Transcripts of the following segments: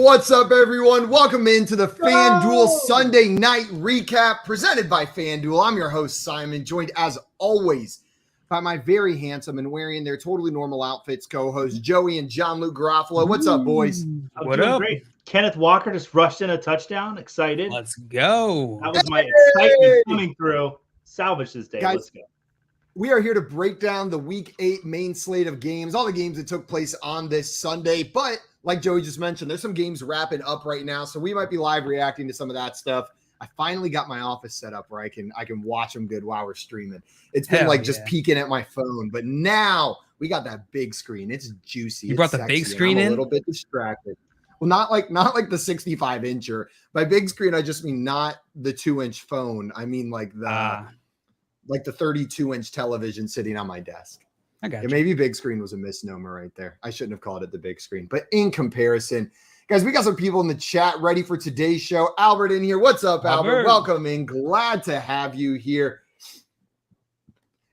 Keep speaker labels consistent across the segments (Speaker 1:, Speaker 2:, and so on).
Speaker 1: What's up, everyone? Welcome into the FanDuel Sunday night recap presented by FanDuel. I'm your host, Simon, joined as always by my very handsome and wearing their totally normal outfits co-hosts, Joey and John Luke Garofalo. What's up, boys?
Speaker 2: What up? Great. Kenneth Walker just rushed in a touchdown. Excited.
Speaker 3: Let's go.
Speaker 2: That was my excitement coming through. Salvage this day.
Speaker 1: Guys,
Speaker 2: let's go.
Speaker 1: We are here to break down the Week 8 main slate of games, all the games that took place on this Sunday. But like Joey just mentioned, there's some games wrapping up right now, so we might be live reacting to some of that stuff. I finally got my office set up where I can watch them good while we're streaming. It's been just peeking at my phone, but now we got that big screen. It's juicy.
Speaker 3: You brought the big screen in?
Speaker 1: I'm a little bit distracted. Well, not like the 65-incher. By big screen, I just mean not the 2-inch phone. I mean like the 32-inch television sitting on my desk.
Speaker 3: I got you.
Speaker 1: Maybe big screen was a misnomer right there. I shouldn't have called it the big screen. But in comparison, guys, we got some people in the chat ready for today's show. Albert in here. What's up, Albert? Welcome in. Glad to have you here.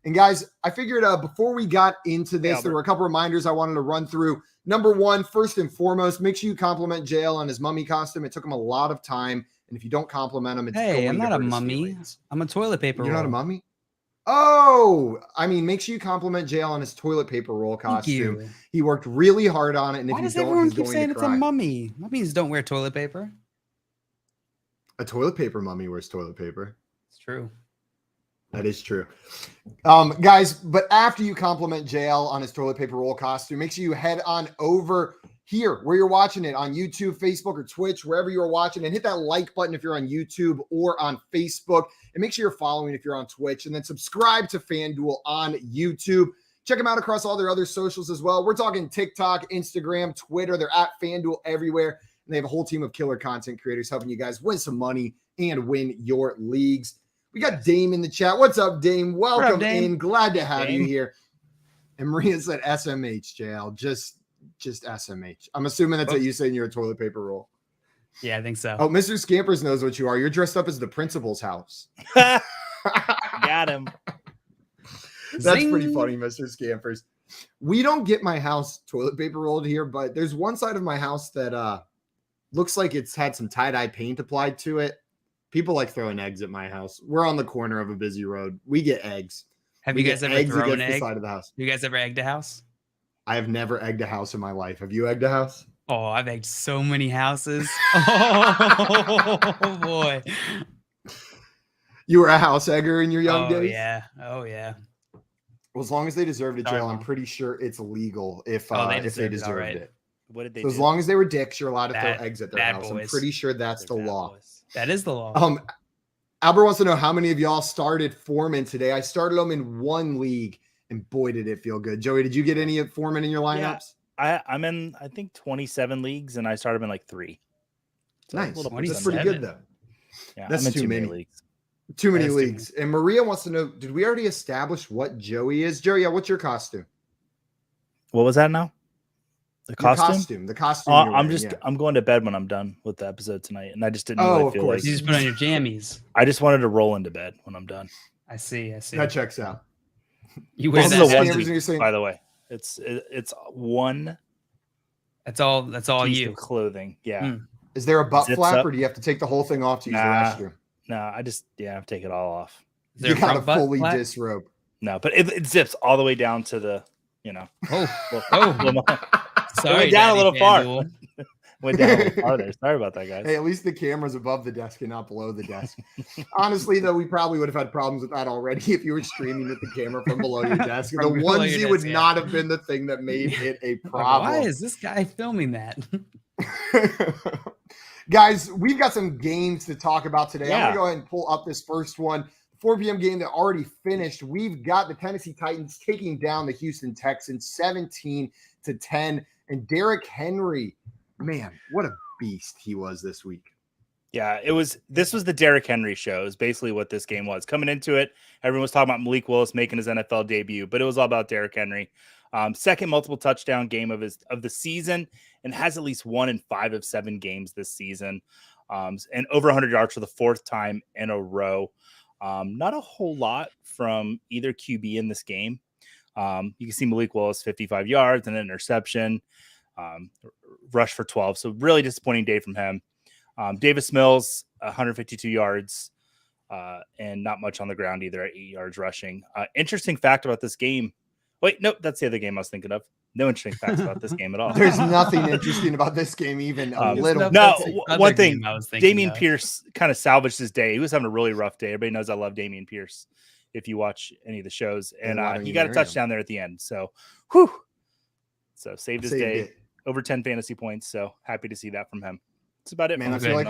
Speaker 1: And guys, I figured before we got into this, there were a couple reminders I wanted to run through. Number one, first and foremost, make sure you compliment JL on his mummy costume. It took him a lot of time. And if you don't compliment him, it's
Speaker 3: hey, I'm not a mummy. I'm a toilet paper roll.
Speaker 1: You're not a mummy? Oh, I mean, make sure you compliment JL on his toilet paper roll costume. He worked really hard on it. And
Speaker 3: why
Speaker 1: if
Speaker 3: does
Speaker 1: you don't,
Speaker 3: everyone
Speaker 1: he's
Speaker 3: keep
Speaker 1: going
Speaker 3: saying
Speaker 1: to
Speaker 3: it's
Speaker 1: cry.
Speaker 3: a mummy? Mummies don't wear toilet paper.
Speaker 1: A toilet paper mummy wears toilet paper.
Speaker 3: It's true.
Speaker 1: That is true. Guys, but after you compliment JL on his toilet paper roll costume, make sure you head on over here where you're watching it on YouTube, Facebook, or Twitch, wherever you're watching, and hit that like button if you're on YouTube or on Facebook, and make sure you're following if you're on Twitch, and then subscribe to FanDuel on YouTube. Check them out across all their other socials as well. We're talking TikTok, Instagram, Twitter. They're at FanDuel everywhere, and they have a whole team of killer content creators helping you guys win some money and win your leagues. We got Dame in the chat. What's up, Dame? Welcome in. Glad to have you here. And Maria said SMH, JL. Just SMH. I'm assuming that's what you say in your toilet paper roll.
Speaker 3: Yeah, I think so.
Speaker 1: Oh, Mr. Scampers knows what you are. You're dressed up as the principal's house.
Speaker 2: Got him.
Speaker 1: That's pretty funny, Mr. Scampers. We don't get my house toilet paper rolled here, but there's one side of my house that looks like it's had some tie-dye paint applied to it. People like throwing eggs at my house. We're on the corner of a busy road. We get eggs.
Speaker 3: Have you guys ever thrown an egg?
Speaker 1: The side of the house.
Speaker 3: You guys ever egged a house?
Speaker 1: I have never egged a house in my life. Have you egged a house?
Speaker 3: Oh, I've egged so many houses. Oh, boy.
Speaker 1: You were a house egger in your young days?
Speaker 3: Oh, yeah.
Speaker 1: Well, as long as they deserved it, Joel, I'm pretty sure it's legal if they deserved it.
Speaker 2: What did they
Speaker 1: do? As long as they were dicks, you're allowed to throw eggs at their house.
Speaker 3: Boys.
Speaker 1: I'm pretty sure that's the law.
Speaker 3: Boys. That is the law.
Speaker 1: Albert wants to know how many of y'all started Foreman today. I started them in one league, and boy, did it feel good. Joey, did you get any Foreman in your lineups?
Speaker 2: Yeah, I'm in, I think, 27 leagues, and I started them in like 3.
Speaker 1: So nice. That's pretty good, though.
Speaker 2: Yeah,
Speaker 1: that's too many leagues. Too many leagues. And Maria wants to know, did we already establish what Joey is? Joey, what's your costume?
Speaker 2: What was that now? The costume. I'm going to bed when I'm done with the episode tonight, and I just didn't really feel like
Speaker 3: you just put on your jammies.
Speaker 2: I just wanted to roll into bed when I'm done.
Speaker 3: I see.
Speaker 1: That checks out.
Speaker 3: You wear
Speaker 2: that onesie, by the way. It's one.
Speaker 3: That's all
Speaker 2: piece
Speaker 3: you.
Speaker 2: Of clothing. Yeah.
Speaker 1: Is there a butt flap, or do you have to take the whole thing off to use the restroom?
Speaker 2: No, I have to take it all off.
Speaker 1: You got to fully disrobe.
Speaker 2: No, but it zips all the way down to the,
Speaker 3: Sorry,
Speaker 2: went down a little far. Went down a little farther. Sorry about that, guys.
Speaker 1: Hey, at least the camera's above the desk and not below the desk. Honestly, though, we probably would have had problems with that already if you were streaming with the camera from below your desk. The onesie would not have been the thing that made it a problem.
Speaker 3: Why is this guy filming that?
Speaker 1: Guys, we've got some games to talk about today. I'm going to go ahead and pull up this first one. 4 p.m. game that already finished. We've got the Tennessee Titans taking down the Houston Texans 17-10. And Derrick Henry, man, what a beast he was this week.
Speaker 2: Yeah, this was the Derrick Henry show is basically what this game was. Coming into it, everyone was talking about Malik Willis making his NFL debut, but it was all about Derrick Henry. Second multiple touchdown game of the season, and has at least 1 in 5 of 7 games this season. And over 100 yards for the 4th time in a row. Not a whole lot from either QB in this game. You can see Malik Willis 55 yards and an interception. Rush for 12. So really disappointing day from him. Davis Mills, 152 yards, and not much on the ground either at 8 yards rushing. Interesting fact about this game. Wait, nope, that's the other game I was thinking of. No interesting facts about this game at all.
Speaker 1: There's nothing interesting about this game, even a little.
Speaker 2: No, one
Speaker 3: game
Speaker 2: thing,
Speaker 3: I was thinking
Speaker 2: Damian
Speaker 3: of.
Speaker 2: Pierce kind of salvaged his day. He was having a really rough day. Everybody knows I love Damian Pierce if you watch any of the shows. And he got a touchdown there at the end. So, whew. So saved his day. Over 10 fantasy points. So happy to see that from him. That's about it.
Speaker 1: Man, I feel like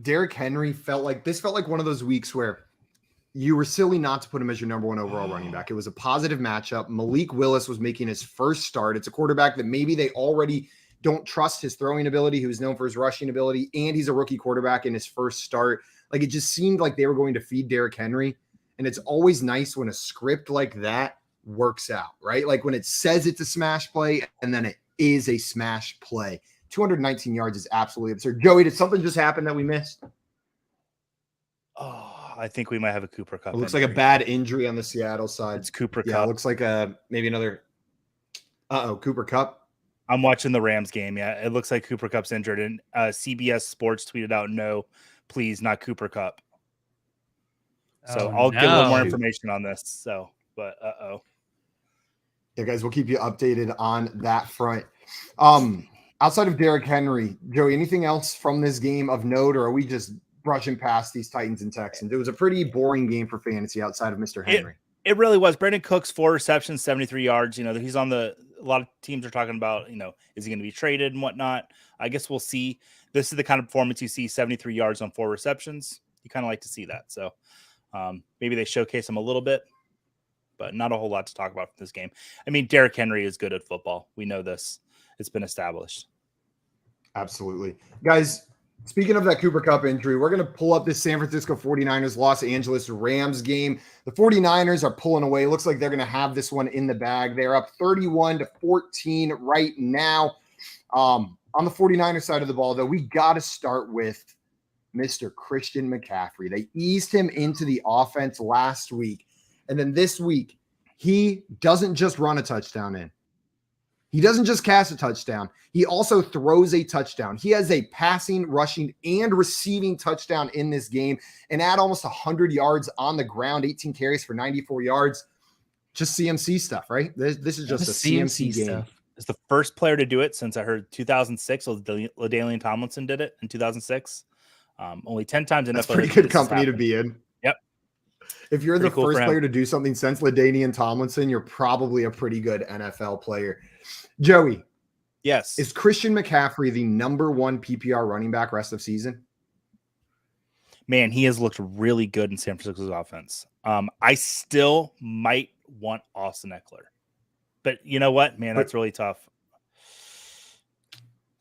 Speaker 1: Derrick Henry felt like one of those weeks where you were silly not to put him as your number one overall running back. It was a positive matchup. Malik Willis was making his first start. It's a quarterback that maybe they already don't trust his throwing ability. He was known for his rushing ability, and he's a rookie quarterback in his first start. Like, it just seemed like they were going to feed Derrick Henry. And it's always nice when a script like that works out, right? Like when it says it's a smash play and then it is a smash play. 219 yards is absolutely absurd. Joey, did something just happen that we missed?
Speaker 2: Oh, I think we might have a Cooper Kupp.
Speaker 1: It looks like a bad injury on the Seattle side.
Speaker 2: It's Cooper Kupp.
Speaker 1: Yeah, it looks like maybe another. Cooper Kupp.
Speaker 2: I'm watching the Rams game. Yeah, it looks like Cooper Kupp's injured, and CBS Sports tweeted out, "No, please, not Cooper Kupp." So I'll get a little more information on this. So, but
Speaker 1: yeah, guys, we'll keep you updated on that front. Outside of Derrick Henry, Joey, anything else from this game of note, or are we just brushing past these Titans and Texans? It was a pretty boring game for fantasy outside of Mr. Henry.
Speaker 2: It really was. Brandon Cooks, 4 receptions, 73 yards. He's on a lot of teams are talking about, is he going to be traded and whatnot? I guess we'll see. This is the kind of performance you see, 73 yards on 4 receptions. You kind of like to see that. So maybe they showcase him a little bit, but not a whole lot to talk about from this game. I mean, Derrick Henry is good at football. We know this. It's been established.
Speaker 1: Absolutely. Guys, speaking of that Cooper Kupp injury, we're going to pull up this San Francisco 49ers Los Angeles Rams game. The 49ers are pulling away. Looks like they're going to have this one in the bag. They're up 31-14 right now. On the 49ers side of the ball, though, we got to start with Mr. Christian McCaffrey. They eased him into the offense last week. And then this week, he doesn't just run a touchdown in. He doesn't just cast a touchdown. He also throws a touchdown. He has a passing, rushing, and receiving touchdown in this game and add almost 100 yards on the ground, 18 carries for 94 yards. Just CMC stuff, right? This is just a CMC game.
Speaker 3: stuff.
Speaker 2: It's the first player to do it since I heard 2006. LaDainian Tomlinson did it in 2006. Only 10 times in
Speaker 1: That's
Speaker 2: NFL.
Speaker 1: Pretty good company to be in.
Speaker 2: Yep.
Speaker 1: If you're
Speaker 2: Pretty
Speaker 1: the
Speaker 2: cool
Speaker 1: first player to do something since LaDainian Tomlinson, you're probably a pretty good NFL player. Joey.
Speaker 2: Yes.
Speaker 1: Is Christian McCaffrey the number 1 PPR running back rest of season?
Speaker 2: Man, he has looked really good in San Francisco's offense. I still might want Austin Eckler. But you know what, man, that's really tough.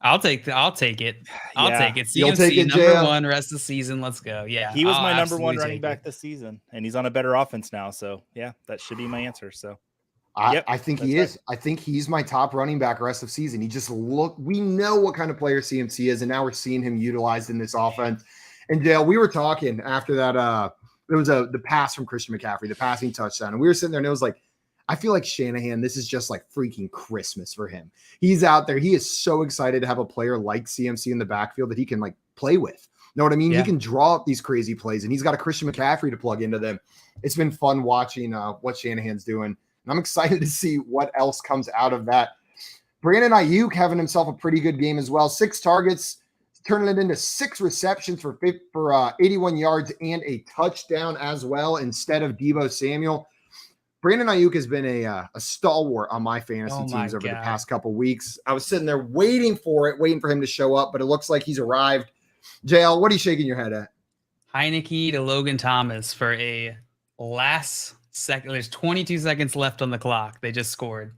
Speaker 3: I'll take it. I'll take it. CMC,
Speaker 1: You'll take it,
Speaker 3: number
Speaker 1: JL.
Speaker 3: 1 rest of the season. Let's go. Yeah.
Speaker 2: He was my number
Speaker 3: absolutely
Speaker 2: 1 running
Speaker 3: take
Speaker 2: back
Speaker 3: it.
Speaker 2: this season, and he's on a better offense now. So yeah, that should be my answer. So
Speaker 1: I think he is. I think he's my top running back rest of season. He just we know what kind of player CMC is, and now we're seeing him utilized in this offense. And Dale, we were talking after that. There was the pass from Christian McCaffrey, the passing touchdown, and we were sitting there, and it was like, I feel like Shanahan, this is just like freaking Christmas for him. He's out there. He is so excited to have a player like CMC in the backfield that he can like play with. Know what I mean?
Speaker 3: Yeah.
Speaker 1: He can draw up these crazy plays, and he's got a Christian McCaffrey to plug into them. It's been fun watching what Shanahan's doing. And I'm excited to see what else comes out of that. Brandon Ayuk having himself a pretty good game as well. 6 targets, turning it into 6 receptions for 81 yards and a touchdown as well instead of Deebo Samuel. Brandon Ayuk has been a stalwart on my fantasy teams over the past couple weeks. I was sitting there waiting for him to show up, but it looks like he's arrived. JL, what are you shaking your head at?
Speaker 3: Heineke to Logan Thomas for a last second. There's 22 seconds left on the clock. They just scored.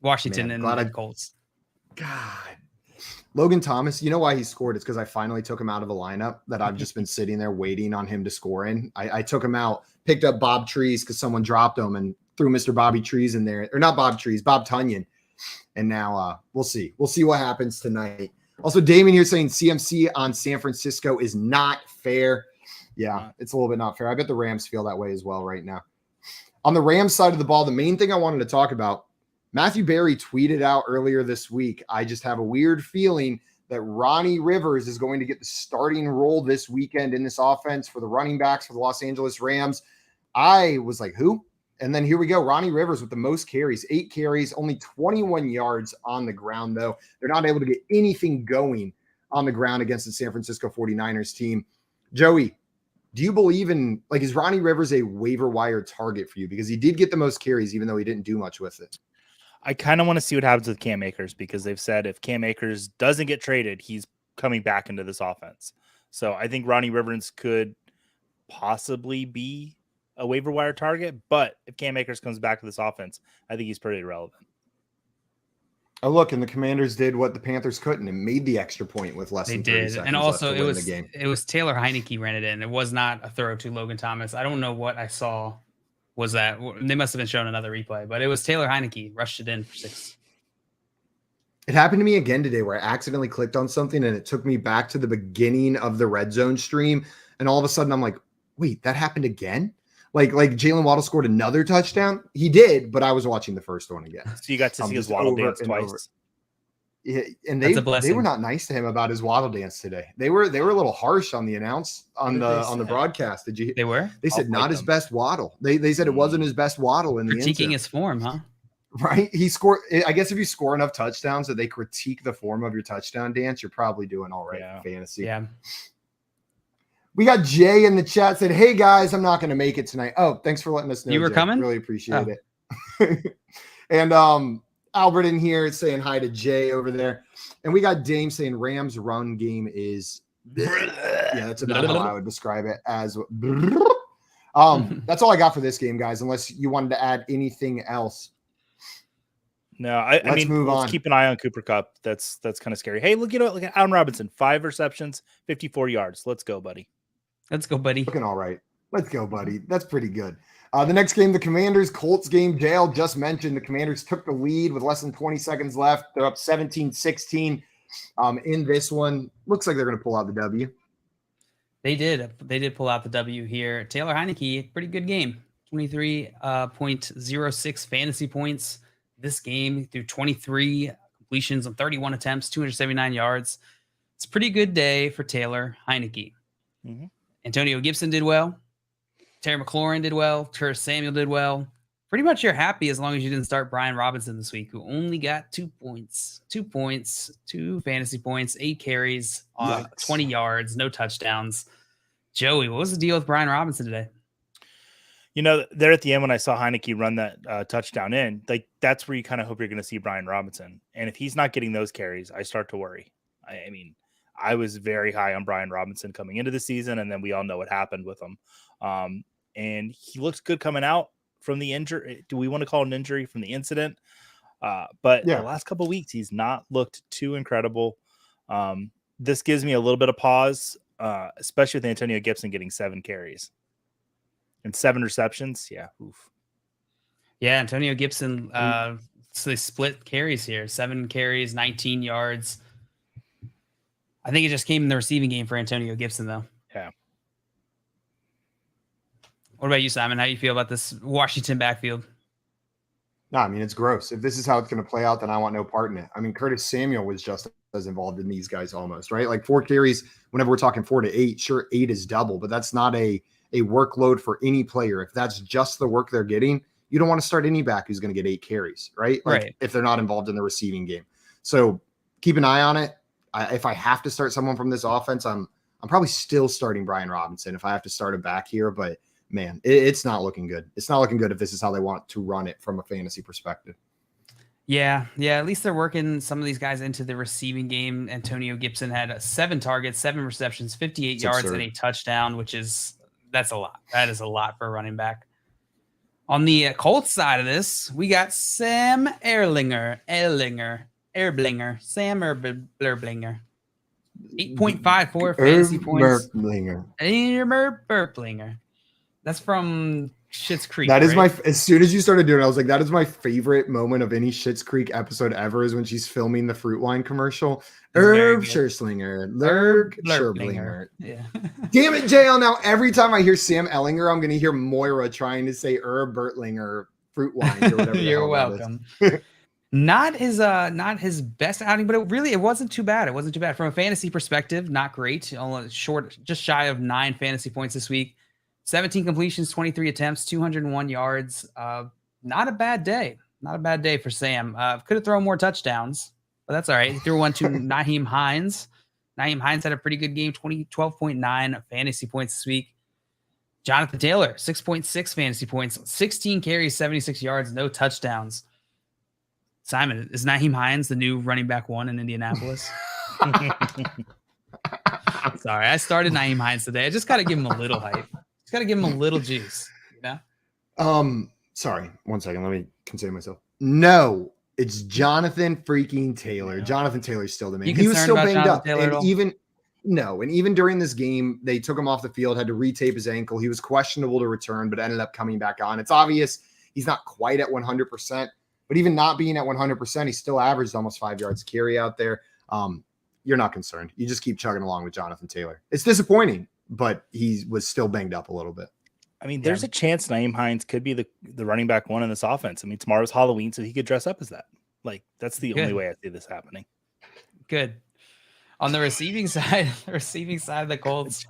Speaker 3: Washington and the Colts.
Speaker 1: God. Logan Thomas, you know why he scored? It's because I finally took him out of a lineup that I've just been sitting there waiting on him to score in. I took him out, picked up Bob Trees because someone dropped him and threw Mr. Bobby Trees in there. Or not Bob Trees, Bob Tunyon. And now we'll see. We'll see what happens tonight. Also, Damon here saying CMC on San Francisco is not fair. Yeah, it's a little bit not fair. I bet the Rams feel that way as well right now. On the Rams side of the ball, the main thing I wanted to talk about Matthew Berry tweeted out earlier this week, I just have a weird feeling that Ronnie Rivers is going to get the starting role this weekend in this offense for the running backs for the Los Angeles Rams. I was like, who? And then here we go. Ronnie Rivers with the most carries, 8 carries, only 21 yards on the ground, though. They're not able to get anything going on the ground against the San Francisco 49ers team. Joey, do you believe in, like, is Ronnie Rivers a waiver wire target for you? Because he did get the most carries, even though he didn't do much with it.
Speaker 2: I kind of want to see what happens with Cam Akers, because they've said if Cam Akers doesn't get traded, he's coming back into this offense. So I think Ronnie Rivers could possibly be a waiver wire target, but if Cam Akers comes back to this offense, I think he's pretty relevant.
Speaker 1: Oh, look, and the Commanders did what the Panthers couldn't and made the extra point with less than 30 seconds
Speaker 3: and also
Speaker 1: left to win the game.
Speaker 3: It was Taylor Heineke ran it in. It was not a throw to Logan Thomas. I don't know what I saw. Was that they must have been showing another replay, but it was Taylor Heineke rushed it in for 6.
Speaker 1: It happened to me again today where I accidentally clicked on something and it took me back to the beginning of the red zone stream. And all of a sudden I'm like, wait, that happened again? Like Jalen Waddle scored another touchdown. He did, but I was watching the first one again.
Speaker 2: So you got to see his Waddle dance twice.
Speaker 1: Yeah, and they were not nice to him about his Waddle dance today. They were a little harsh on the the broadcast. Did you?
Speaker 3: They were.
Speaker 1: They said not his best Waddle. They said it wasn't his best Waddle in the
Speaker 3: critiquing his form, huh?
Speaker 1: Right. He scored. I guess if you score enough touchdowns that they critique the form of your touchdown dance, you're probably doing all right in fantasy.
Speaker 3: Yeah.
Speaker 1: We got Jay in the chat said, "Hey guys, I'm not going to make it tonight." Oh, thanks for letting us know.
Speaker 3: You were
Speaker 1: Jay.
Speaker 3: coming.
Speaker 1: Really appreciate it. And Albert in here saying hi to Jay over there. And we got Dame saying Rams run game is that's about how I would describe it as. That's all I got for this game, guys, unless you wanted to add anything else.
Speaker 2: No, I mean, let's keep an eye on Cooper Kupp. That's kind of scary. Hey, look at Allen Robinson, 5 receptions, 54 yards. Let's go, buddy.
Speaker 3: Let's go, buddy.
Speaker 1: Looking all right. Let's go, buddy. That's pretty good. The next game, the Commanders Colts game. JL just mentioned the Commanders took the lead with less than 20 seconds left. They're up 17-16 in this one. Looks like they're going to pull out the W.
Speaker 3: They did pull out the W here. Taylor Heineke, pretty good game. 23.06 fantasy points this game through 23 completions on 31 attempts, 279 yards. It's a pretty good day for Taylor Heineke.
Speaker 2: Mm-hmm.
Speaker 3: Antonio Gibson did well. Terry McLaurin did well. Curtis Samuel did well. Pretty much you're happy as long as you didn't start Brian Robinson this week, who only got 2 points, 2 fantasy points, 8 carries, 20 yards, no touchdowns. Joey, what was the deal with Brian Robinson today?
Speaker 2: You know, there at the end when I saw Heineke run that touchdown in, like that's where you kind of hope you're going to see Brian Robinson. And if he's not getting those carries, I start to worry. I mean, I was very high on Brian Robinson coming into the season, and then we all know what happened with him. And he looks good coming out from the injury. Do we want to call it an injury from the incident? But the last couple of weeks, he's not looked too incredible. This gives me a little bit of pause, especially with Antonio Gibson getting 7 carries and 7 receptions. Yeah. Oof.
Speaker 3: Yeah. Antonio Gibson, so they split carries here, 7 carries, 19 yards. I think it just came in the receiving game for Antonio Gibson, though.
Speaker 2: Yeah.
Speaker 3: What about you, Simon? How do you feel about this Washington backfield?
Speaker 1: No, I mean, it's gross. If this is how it's going to play out, then I want no part in it. I mean, Curtis Samuel was just as involved in these guys almost, right? Like 4 carries, whenever we're talking 4 to 8, sure, 8 is double, but that's not a workload for any player. If that's just the work they're getting, you don't want to start any back who's going to get 8 carries, right? Like if they're not involved in the receiving game. So keep an eye on it. If I have to start someone from this offense, I'm probably still starting Brian Robinson if I have to start a back here, but man, it's not looking good. It's not looking good if this is how they want to run it from a fantasy perspective.
Speaker 3: Yeah. At least they're working some of these guys into the receiving game. Antonio Gibson had 7 targets, 7 receptions, 58 yards, and a touchdown, that's a lot. That is a lot for a running back. On the Colts side of this, we got Sam Erblinger, Sam Erblinger. 8.54 fantasy points. Erblinger. That's from Schitt's Creek.
Speaker 1: That is as soon as you started doing it, I was like, that is my favorite moment of any Schitt's Creek episode ever is when she's filming the fruit wine commercial. Herb Scherzlinger.
Speaker 3: Yeah.
Speaker 1: Damn it, JL. Now, every time I hear Sam Ellinger, I'm going to hear Moira trying to say Herb Bertlinger fruit wine or whatever.
Speaker 3: You're welcome. Not his best outing, but it wasn't too bad. It wasn't too bad from a fantasy perspective. Not great. Only just shy of 9 fantasy points this week. 17 completions, 23 attempts, 201 yards. Not a bad day. Not a bad day for Sam. Could have thrown more touchdowns, but that's all right. He threw one to Nyheim Hines. Nyheim Hines had a pretty good game, 12.9 fantasy points this week. Jonathan Taylor, 6.6 fantasy points, 16 carries, 76 yards, no touchdowns. Simon, is Nyheim Hines the new running back 1 in Indianapolis? Sorry, I started Nyheim Hines today. I just got to give him a little hype. Just got to give him a little juice. You know?
Speaker 1: Sorry, 1 second. Let me consider myself. No, it's Jonathan freaking Taylor.
Speaker 3: Yeah.
Speaker 1: Jonathan Taylor's still the man.
Speaker 3: You
Speaker 1: He was still
Speaker 3: concerned about
Speaker 1: banged up,
Speaker 3: Jonathan Taylor
Speaker 1: and even during this game, they took him off the field, had to retape his ankle. He was questionable to return, but ended up coming back on. It's obvious he's not quite at 100%. But even not being at 100%, he still averaged almost 5 yards carry out there. You're not concerned. You just keep chugging along with Jonathan Taylor. It's disappointing, but he was still banged up a little bit.
Speaker 2: I mean, there's a chance Nyheim Hines could be the running back 1 in this offense. I mean, tomorrow's Halloween, so he could dress up as that. Like, that's the only way I see this happening.
Speaker 3: Good. On the receiving side of the Colts,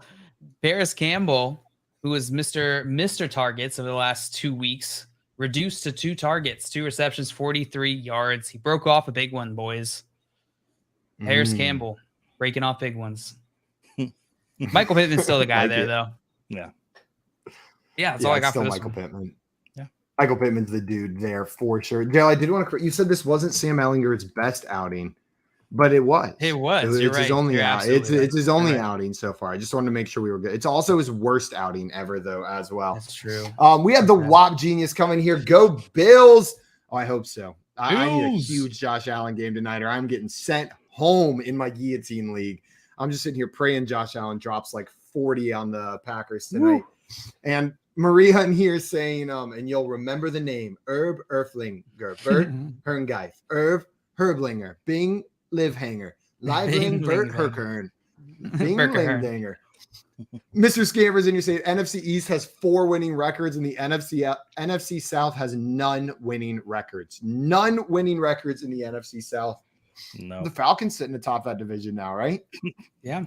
Speaker 3: Paris Campbell, who was Mr. Targets over the last 2 weeks, reduced to 2 targets, 2 receptions, 43 yards. He broke off a big one, boys. Harris Campbell breaking off big ones. Michael Pittman's still the guy though.
Speaker 2: Yeah.
Speaker 3: Yeah, that's all I got for this
Speaker 1: Michael
Speaker 3: one.
Speaker 1: Pittman.
Speaker 2: Yeah.
Speaker 1: Michael Pittman's the dude there for sure. Dale, I did want to. You said this wasn't Sam Ehlinger's best outing, but it was.
Speaker 3: It was.
Speaker 1: It's
Speaker 3: right.
Speaker 1: his only It's his only
Speaker 3: right.
Speaker 1: outing so far. I just wanted to make sure we were good. It's also his worst outing ever, though, as well.
Speaker 3: That's true.
Speaker 1: We have the WAP genius coming here. Go Bills! Oh, I hope so. I need a huge Josh Allen game tonight, or I'm getting sent home in my guillotine league. I'm just sitting here praying Josh Allen drops like 40 on the Packers tonight. And Maria in here saying, and you'll remember the name, Herb Erflinger, Bert Herngeif, Irv Herblinger, Bing Livehanger, Liveling Bert Herkern, Bing Lingdanger. Mr. Scampers in your say NFC East has 4 winning records, and the NFC South has none winning records. None winning records in the NFC South.
Speaker 2: No.
Speaker 1: The Falcons sitting atop that division now, right?
Speaker 3: Yeah.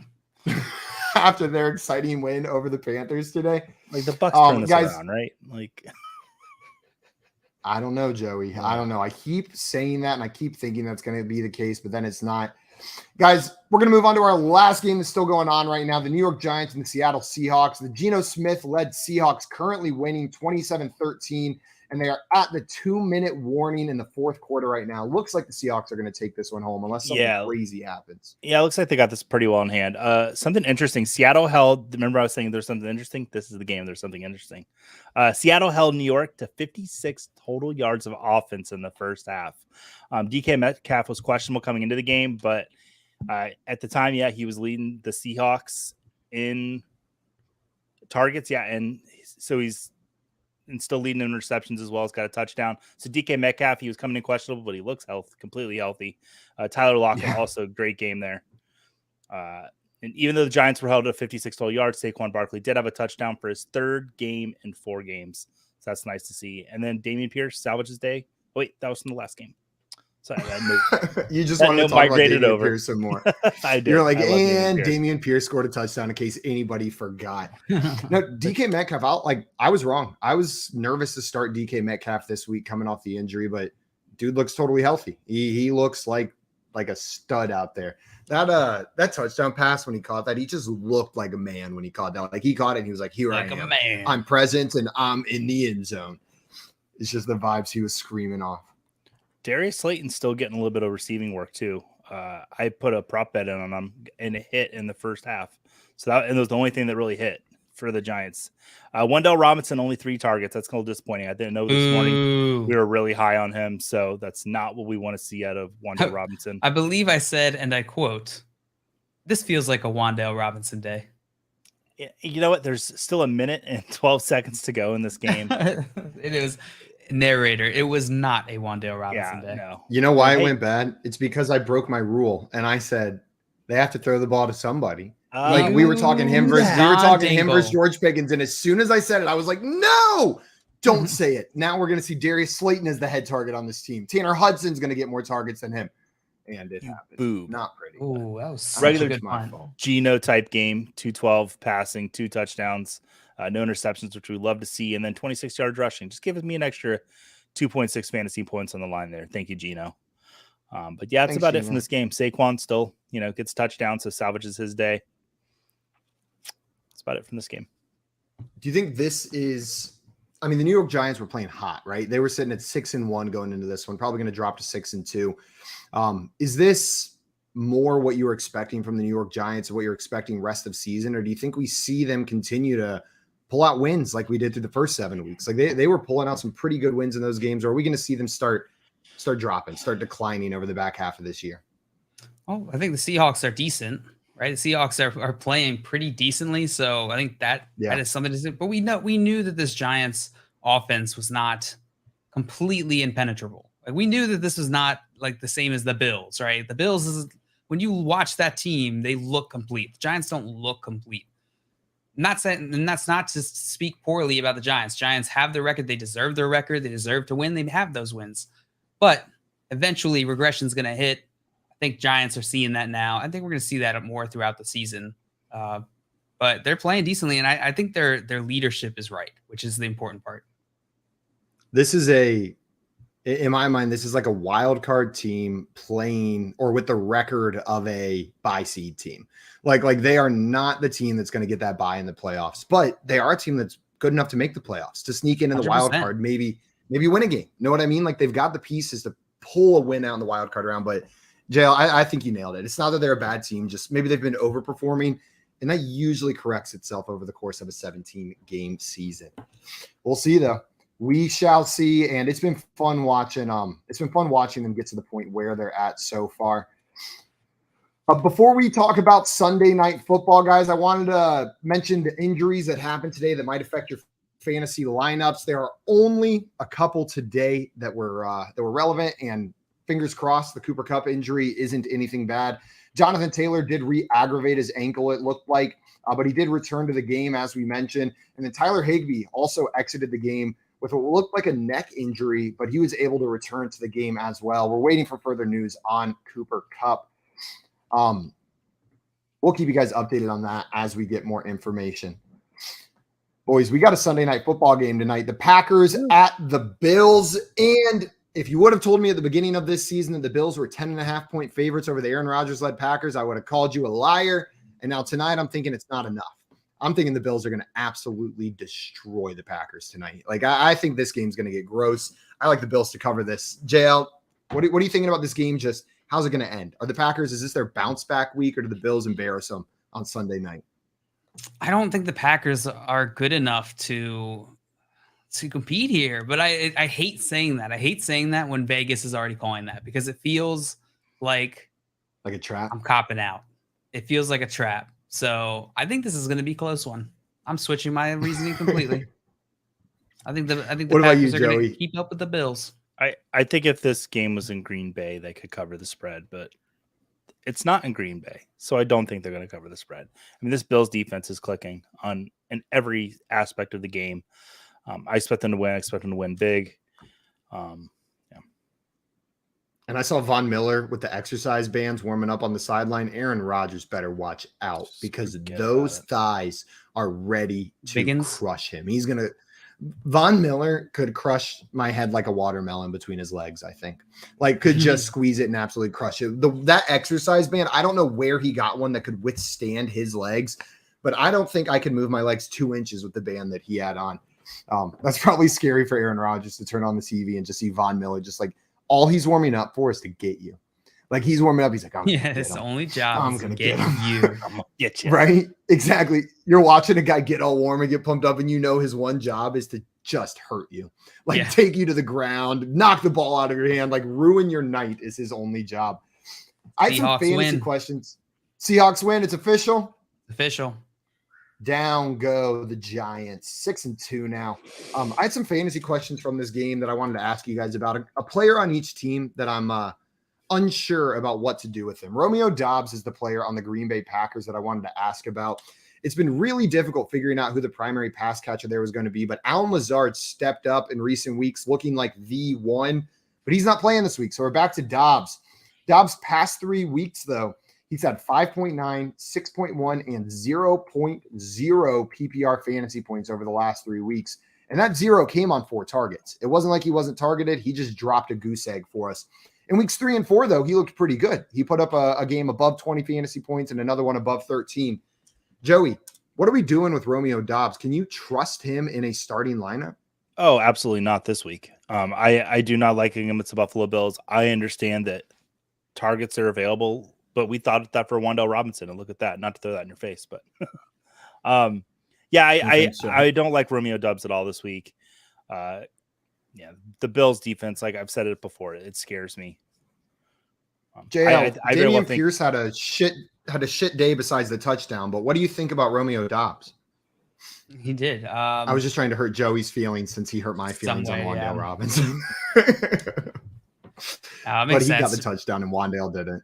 Speaker 1: After their exciting win over the Panthers today.
Speaker 2: Like the Bucks turn this around, right? Like
Speaker 1: I don't know, Joey. I don't know. I keep saying that and I keep thinking that's going to be the case, but then it's not. Guys, we're going to move on to our last game that's still going on right now. The New York Giants and the Seattle Seahawks. The Geno Smith-led Seahawks currently winning 27-13, and they are at the 2-minute warning in the 4th quarter right now. Looks like the Seahawks are going to take this one home unless something crazy happens.
Speaker 2: Yeah, it looks like they got this pretty well in hand. Something interesting. Seattle held, remember I was saying there's something interesting? This is the game. There's something interesting. Seattle held New York to 56 total yards of offense in the first half. DK Metcalf was questionable coming into the game, but at the time, he was leading the Seahawks in targets. Yeah, and so he's still leading in receptions as well. He's got a touchdown. So DK Metcalf, he was coming in questionable, but he looks completely healthy. Tyler Lockett, also great game there. And even though the Giants were held to 56 total yards, Saquon Barkley did have a touchdown for his 3rd game in 4 games. So that's nice to see. And then Dameon Pierce salvages day. Oh, wait, that was from the last game. Sorry,
Speaker 1: you just wanted to talk about Dameon Pierce some more.
Speaker 2: I did.
Speaker 1: You're like, and Dameon Pierce scored a touchdown in case anybody forgot. No, DK Metcalf, I was wrong. I was nervous to start DK Metcalf this week coming off the injury, but dude looks totally healthy. He looks like a stud out there. That touchdown pass when he caught that, he just looked like a man when he caught that. Like he caught it and he was like, here I am. Man. I'm present and I'm in the end zone. It's just the vibes he was screaming off.
Speaker 2: Darius Slayton's still getting a little bit of receiving work too. I put a prop bet in on him and it hit in the first half. So that was the only thing that really hit for the Giants. Wendell Robinson, only 3 targets. That's a little disappointing. I didn't know this morning we were really high on him. So that's not what we want to see out of Wendell Robinson.
Speaker 3: I believe I said, and I quote, this feels like a Wendell Robinson day.
Speaker 2: You know what? There's still 1 minute and 12 seconds to go in this game.
Speaker 3: It is. Narrator, it was not a Wandale Robinson day.
Speaker 2: No.
Speaker 1: You know why it went bad? It's because I broke my rule and I said they have to throw the ball to somebody. Like we were talking him versus George Pickens, and as soon as I said it, I was like, no, Don't say it. Now we're going to see Darius Slayton as the head target on this team. Tanner Hudson's going to get more targets than him. And it happened.
Speaker 2: Boob.
Speaker 1: Not pretty.
Speaker 3: Oh, that was
Speaker 2: regular
Speaker 3: good
Speaker 1: my
Speaker 3: fun.
Speaker 1: fault.
Speaker 2: Geno type game, 212 passing, 2 touchdowns, no interceptions, which we love to see. And then 26 yards rushing. Just give me an extra 2.6 fantasy points on the line there. Thank you, Geno. But yeah, that's about it from this game. Saquon still, gets touchdown, so salvages his day. That's about it from this game.
Speaker 1: Do you think this is, the New York Giants were playing hot, right? They were sitting at 6-1 going into this one, probably going to drop to 6-2. Is this more what you were expecting from the New York Giants or what you're expecting rest of season? Or do you think we see them continue to pull out wins like we did through the first 7 weeks? Like they were pulling out some pretty good wins in those games. Or are we going to see them start dropping, start declining over the back half of this year?
Speaker 3: Well, I think the Seahawks are decent, right? The Seahawks are playing pretty decently. So I think that is something to say. But we knew that this Giants offense was not completely impenetrable. Like we knew that this was not like the same as the Bills, right? The Bills is, when you watch that team, they look complete. The Giants don't look complete. Not saying, and that's not to speak poorly about the Giants. Giants have their record. They deserve their record. They deserve to win. They have those wins. But eventually regression is going to hit. I think Giants are seeing that now. I think we're going to see that more throughout the season. But they're playing decently, and I think their leadership is right, which is the important part.
Speaker 1: This is in my mind, this is like a wild card team playing or with the record of a bye seed team. Like they are not the team that's going to get that bye in the playoffs, but they are a team that's good enough to make the playoffs, to sneak in the
Speaker 3: 100%.
Speaker 1: wild card, maybe win a game. Know what I mean? Like they've got the pieces to pull a win out in the wild card round. But JL, I think you nailed it. It's not that they're a bad team, just maybe they've been overperforming, and that usually corrects itself over the course of a 17-game season. We'll see though. We shall see, and it's been fun watching. It's been fun watching them get to the point where they're at so far. Before we talk about Sunday night football, guys, I wanted to mention the injuries that happened today that might affect your fantasy lineups. There are only a couple today that were relevant, and fingers crossed the Cooper Kupp injury isn't anything bad. Jonathan Taylor did re-aggravate his ankle, it looked like, but he did return to the game, as we mentioned. And then Tyler Higbee also exited the game with what looked like a neck injury, but he was able to return to the game as well. We're waiting for further news on Cooper Kupp. We'll keep you guys updated on that as we get more information. Boys, we got a Sunday night football game tonight. The Packers at the Bills. And if you would have told me at the beginning of this season that the Bills were 10.5-point favorites over the Aaron Rodgers-led Packers, I would have called you a liar. And now tonight I'm thinking it's not enough. I'm thinking the Bills are going to absolutely destroy the Packers tonight. Like, I think this game's going to get gross. I like the Bills to cover this. JL, what are you thinking about this game? Just how's it going to end? Are the Packers, is this their bounce back week, or do the Bills embarrass them on Sunday night?
Speaker 3: I don't think the Packers are good enough to compete here, but I hate saying that. I hate saying that when Vegas is already calling that, because it feels like
Speaker 1: a trap.
Speaker 3: I'm copping out. It feels like a trap. So I think this is going to be a close one. I'm switching my reasoning completely. I think the Packers are going to keep up with the Bills.
Speaker 2: I think if this game was in Green Bay, they could cover the spread, but it's not in Green Bay, so I don't think they're going to cover the spread. I mean, this Bills defense is clicking in every aspect of the game. I expect them to win. I expect them to win big.
Speaker 1: And I saw Von Miller with the exercise bands warming up on the sideline. Aaron Rodgers better watch out, because those thighs are ready to crush him. He's going to – Von Miller could crush my head like a watermelon between his legs, I think. Like, could just squeeze it and absolutely crush it. That exercise band, I don't know where he got one that could withstand his legs, but I don't think I could move my legs 2 inches with the band that he had on. That's probably scary for Aaron Rodgers to turn on the TV and just see Von Miller just like – all he's warming up for is to get you. Like, he's warming up. He's like,
Speaker 3: his only job
Speaker 1: I'm
Speaker 3: is
Speaker 1: going
Speaker 3: to
Speaker 1: get
Speaker 3: get you.
Speaker 2: I'm gonna get you.
Speaker 1: Right? Exactly. You're watching a guy get all warm and get pumped up, and you know his one job is to just hurt you. Like, take you to the ground, knock the ball out of your hand, like ruin your night is his only job. I had some fantasy questions. Seahawks win. It's official.
Speaker 3: Official.
Speaker 1: Down go the Giants, 6-2 now. I had some fantasy questions from this game that I wanted to ask you guys about. A player on each team that I'm unsure about what to do with him. Romeo Doubs is the player on the Green Bay Packers that I wanted to ask about. it's been really difficult figuring out who the primary pass catcher there was going to be. But Allen Lazard stepped up in recent weeks, looking like the one, but he's not playing this week. So we're back to Dobbs. Dobbs past 3 weeks, though, he's had 5.9, 6.1, and 0.0 PPR fantasy points over the last 3 weeks. And that 0 came on 4 targets. It wasn't like he wasn't targeted. He just dropped a goose egg for us. In weeks 3 and 4, though, he looked pretty good. He put up a game above 20 fantasy points and another one above 13. Joey, what are we doing with Romeo Dobbs? Can you trust him in a starting lineup?
Speaker 2: Oh, absolutely not this week. I do not like him against the Buffalo Bills. I understand that targets are available, but we thought that for Wan'Dale Robinson, and look at that. Not to throw that in your face, but I don't like Romeo Dobbs at all this week. The Bills defense, like I've said it before, it scares me.
Speaker 1: JL, Damian Pierce had a shit day besides the touchdown, but what do you think about Romeo Dobbs?
Speaker 3: He did.
Speaker 1: I was just trying to hurt Joey's feelings since he hurt my feelings on Wan'Dale Robinson. But he got the touchdown and Wan'Dale didn't.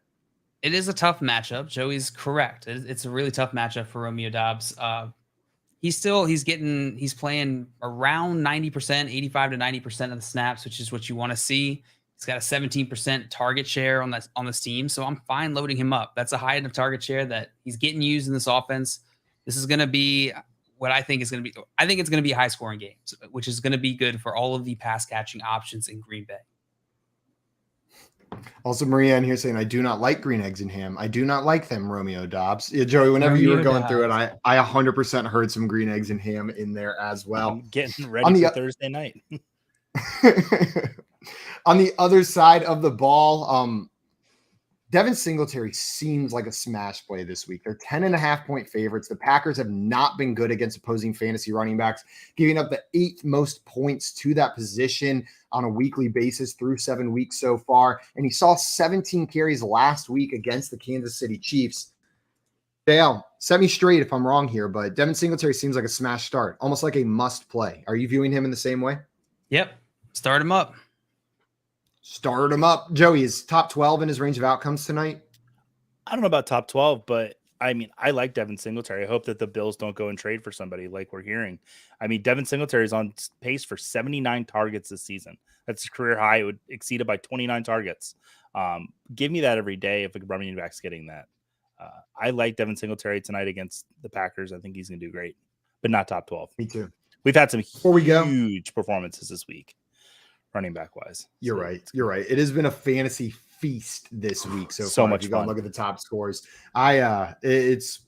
Speaker 3: It is a tough matchup. Joey's correct. It's a really tough matchup for Romeo Dobbs. He's playing around 90%, 85 to 90% of the snaps, which is what you want to see. He's got a 17% target share on this team, so I'm fine loading him up. That's a high enough target share that he's getting used in this offense. This is going to be what I think is going to be. I think it's going to be a high scoring game, which is going to be good for all of the pass catching options in Green Bay.
Speaker 1: Also, Maria in here saying, I do not like green eggs and ham. I do not like them, Romeo Dobbs. Yeah, Joey, whenever you were going through it, I 100% heard some green eggs and ham in there as well.
Speaker 2: I'm getting ready for Thursday night.
Speaker 1: On the other side of the ball, Devin Singletary seems like a smash play this week. They're 10.5-point favorites. The Packers have not been good against opposing fantasy running backs, giving up the 8th most points to that position on a weekly basis through 7 weeks so far. And he saw 17 carries last week against the Kansas City Chiefs. Dale, set me straight if I'm wrong here, but Devin Singletary seems like a smash start, almost like a must play. Are you viewing him in the same way?
Speaker 3: Yep. Start him up.
Speaker 1: Start him up. Joey, is top 12 in his range of outcomes tonight?
Speaker 2: I don't know about top 12, but I mean, I like Devin Singletary. I hope that the Bills don't go and trade for somebody like we're hearing. I mean, Devin Singletary is on pace for 79 targets this season. That's a career high. It would exceed it by 29 targets. Give me that every day if a running back's getting that. I like Devin Singletary tonight against the Packers. I think he's going to do great, but not top 12.
Speaker 1: Me too.
Speaker 2: We've had some
Speaker 1: huge
Speaker 2: performances this week, running back wise.
Speaker 1: You're right. It has been a fantasy feast this week so far.
Speaker 2: Much
Speaker 1: you
Speaker 2: fun.
Speaker 1: Go look at the top scores. It's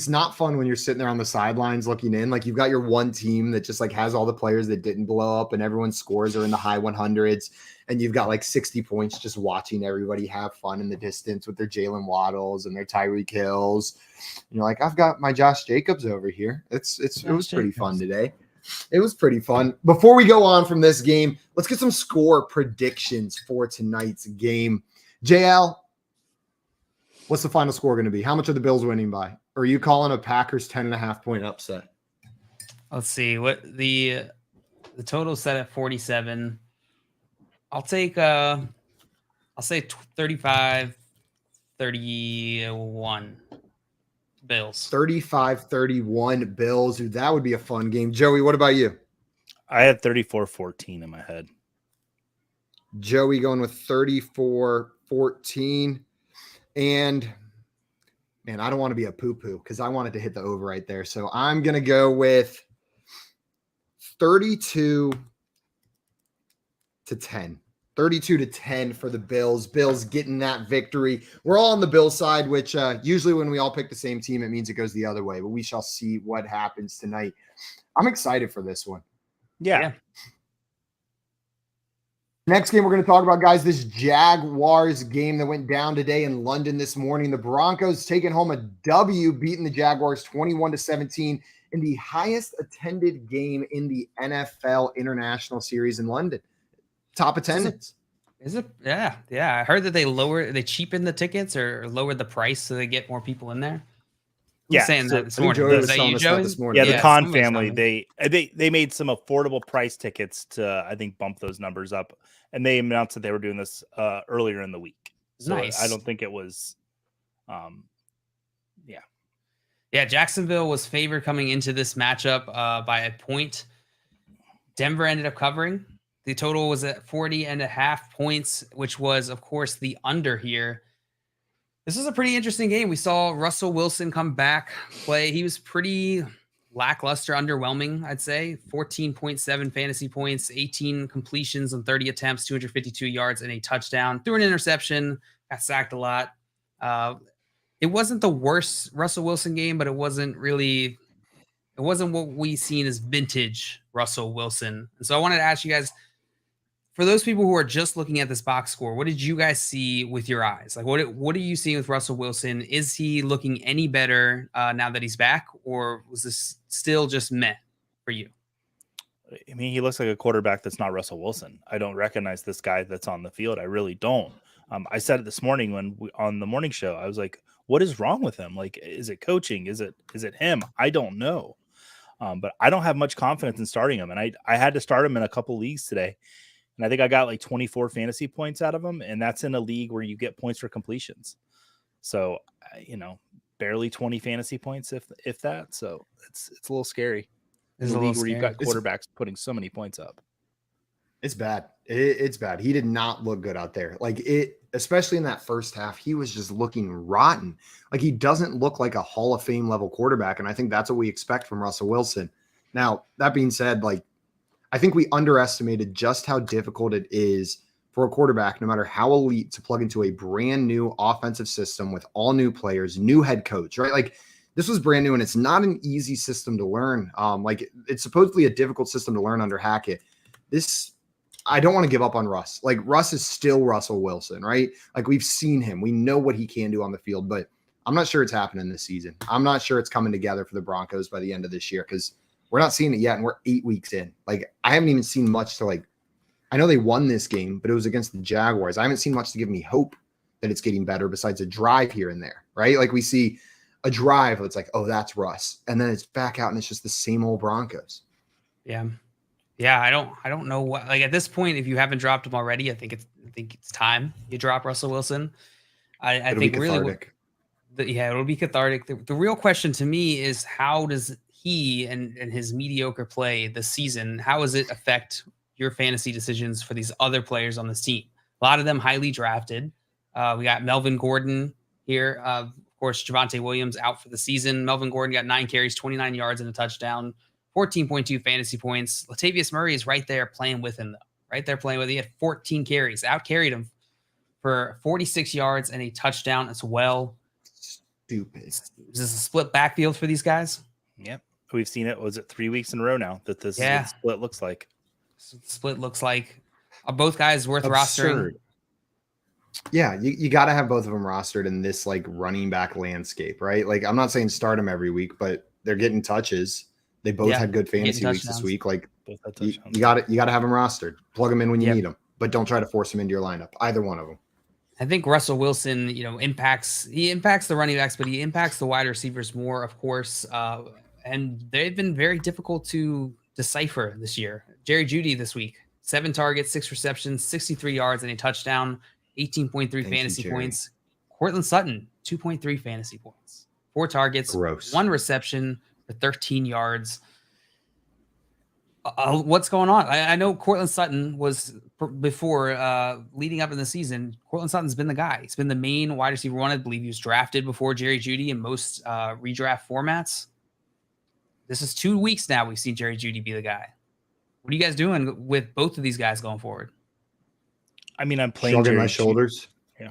Speaker 1: not fun when you're sitting there on the sidelines looking in. Like, you've got your one team that just like has all the players that didn't blow up and everyone's scores are in the high 100s, and you've got like 60 points just watching everybody have fun in the distance with their Jalen Waddles and their Tyreek Hills. And you're like, I've got my Josh Jacobs over here. It was pretty fun today. It was pretty fun. Before we go on from this game, let's get some score predictions for tonight's game. JL, what's the final score going to be? How much are the Bills winning by? Or are you calling a Packers 10.5-point upset?
Speaker 3: Let's see what the total set at 47. I'll take I'll say 35-31 Bills.
Speaker 1: 35-31 Bills. Dude, that would be a fun game. Joey, what about you?
Speaker 2: I had 34-14 in my head.
Speaker 1: Joey going with 34-14. And man, I don't want to be a poo-poo because I wanted to hit the over right there. So I'm going to go with 32-10. 32-10 for the Bills. Bills getting that victory. We're all on the Bills side, which usually when we all pick the same team, it means it goes the other way. But we shall see what happens tonight. I'm excited for this one.
Speaker 2: Yeah.
Speaker 1: Next game we're going to talk about, guys, this Jaguars game that went down today in London this morning. The Broncos taking home a W, beating the Jaguars 21-17 in the highest attended game in the NFL International Series in London. Top attendance.
Speaker 3: Is it? Yeah. I heard that they cheapened the tickets or lowered the price so they get more people in there.
Speaker 2: Yeah,
Speaker 3: saying that this morning.
Speaker 1: Joey was
Speaker 3: that
Speaker 1: telling
Speaker 3: you,
Speaker 1: us
Speaker 3: Joey?
Speaker 1: that this morning.
Speaker 2: Yeah, the Khan family, they made some affordable price tickets to, I think, bump those numbers up. And they announced that they were doing this earlier in the week. So
Speaker 3: nice.
Speaker 2: I don't think it was,
Speaker 3: Yeah, Jacksonville was favored coming into this matchup by a point. Denver ended up covering. The total was at 40.5 points, which was, of course, the under here. This was a pretty interesting game. We saw Russell Wilson come back, play. He was pretty lackluster, underwhelming, I'd say. 14.7 fantasy points, 18 completions on 30 attempts, 252 yards, and a touchdown. Threw an interception, got sacked a lot. It wasn't the worst Russell Wilson game, but it wasn't what we seen as vintage Russell Wilson. And so I wanted to ask you guys, for those people who are just looking at this box score, what did you guys see with your eyes? Like, what are you seeing with Russell Wilson? Is he looking any better now that he's back, or was this still just meh for you?
Speaker 2: I mean, he looks like a quarterback that's not Russell Wilson. I don't recognize this guy that's on the field. I really don't. I said it this morning on the morning show. I was like, what is wrong with him? Like, is it coaching? Is it him? I don't know. But I don't have much confidence in starting him. And I had to start him in a couple leagues today. And I think I got like 24 fantasy points out of him. And that's in a league where you get points for completions. So, barely 20 fantasy points, if that. So it's a little scary. It's a league where you've got quarterbacks putting so many points up.
Speaker 1: It's bad. It's bad. He did not look good out there. Like especially in that first half, he was just looking rotten. Like he doesn't look like a Hall of Fame level quarterback. And I think that's what we expect from Russell Wilson. Now, that being said, like, I think we underestimated just how difficult it is for a quarterback, no matter how elite, to plug into a brand new offensive system with all new players, new head coach, right? Like this was brand new and it's not an easy system to learn. Like it's supposedly a difficult system to learn under Hackett. I don't want to give up on Russ. Like Russ is still Russell Wilson, right? Like we've seen him. We know what he can do on the field, but I'm not sure it's happening this season. I'm not sure it's coming together for the Broncos by the end of this year because we're not seeing it yet, and we're 8 weeks in. Like I haven't even seen much to like. I know they won this game, but it was against the Jaguars. I haven't seen much to give me hope that it's getting better besides a drive here and there, right? Like we see a drive, it's like, oh, that's Russ, and then it's back out, and it's just the same old Broncos.
Speaker 3: Yeah. Yeah, I don't know what, like at this point, if you haven't dropped him already, I think it's time you drop Russell Wilson. I think really, it'll be cathartic. The real question to me is how does he and his mediocre play this season, how does it affect your fantasy decisions for these other players on this team? A lot of them highly drafted. We got Melvin Gordon here. Of course, Javonte Williams out for the season. Melvin Gordon got 9 carries, 29 yards and a touchdown. 14.2 fantasy points. Latavius Murray is right there playing with him, though. Right there playing with him. He had 14 carries. Out-carried him for 46 yards and a touchdown as well.
Speaker 1: Stupid.
Speaker 3: Is this a split backfield for these guys?
Speaker 2: Yep. We've seen it. Was it 3 weeks in a row now that this is what split looks like?
Speaker 3: Split looks like both guys worth rostering.
Speaker 1: Yeah, you got to have both of them rostered in this like running back landscape, right? Like I'm not saying start them every week, but they're getting touches. They both had good fantasy weeks this week. Like you got to have them rostered. Plug them in when you need them, but don't try to force them into your lineup. Either one of them.
Speaker 3: I think Russell Wilson, impacts the running backs, but he impacts the wide receivers more, of course. And they've been very difficult to decipher this year. Jerry Jeudy this week, 7 targets, 6 receptions, 63 yards, and a touchdown, 18.3 fantasy points. Courtland Sutton, 2.3 fantasy points, 4 targets, 1 reception for 13 yards. What's going on? I know Courtland Sutton was before leading up in the season. Courtland Sutton's been the guy. He's been the main wide receiver one. I believe he was drafted before Jerry Jeudy in most redraft formats. This is 2 weeks now we've seen Jerry Jeudy be the guy. What are you guys doing with both of these guys going forward?
Speaker 2: I mean, I'm playing
Speaker 1: Shrugging my shoulders.
Speaker 2: Yeah.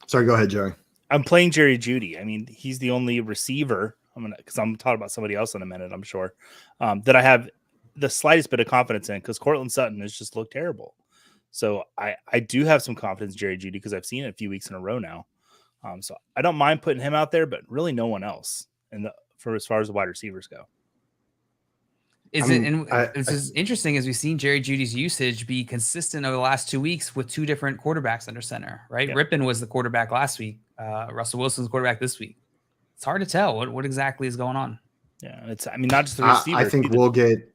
Speaker 1: Sorry, go ahead, Joey.
Speaker 2: I'm playing Jerry Jeudy. I mean, he's the only receiver. Because I'm talking about somebody else in a minute, I'm sure, that I have the slightest bit of confidence in, because Courtland Sutton has just looked terrible. So I do have some confidence in Jerry Jeudy because I've seen it a few weeks in a row now. So I don't mind putting him out there, but really no one else for as far as the wide receivers go.
Speaker 3: This is interesting as we've seen Jerry Jeudy's usage be consistent over the last 2 weeks with 2 different quarterbacks under center, right? Yep. Rippon was the quarterback last week. Russell Wilson's quarterback this week. It's hard to tell what exactly is going on.
Speaker 2: Yeah, not just the receiver.
Speaker 1: I think we'll get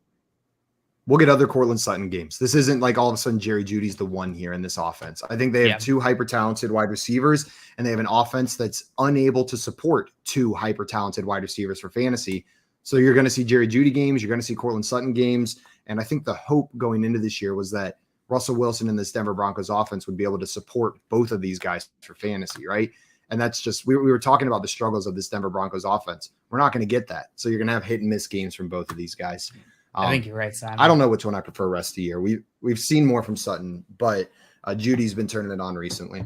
Speaker 1: we'll get other Cortland Sutton games. This isn't like all of a sudden Jerry Jeudy's the one here in this offense. I think they have two hyper-talented wide receivers, and they have an offense that's unable to support two hyper-talented wide receivers for fantasy. So you're going to see Jerry Jeudy games. You're going to see Cortland Sutton games. And I think the hope going into this year was that Russell Wilson and this Denver Broncos offense would be able to support both of these guys for fantasy, right? And that's just, we were talking about the struggles of this Denver Broncos offense. We're not going to get that. So you're going to have hit and miss games from both of these guys.
Speaker 3: I think you're right, Simon.
Speaker 1: I don't know which one I prefer rest of the year. We've seen more from Sutton, but Judy's been turning it on recently.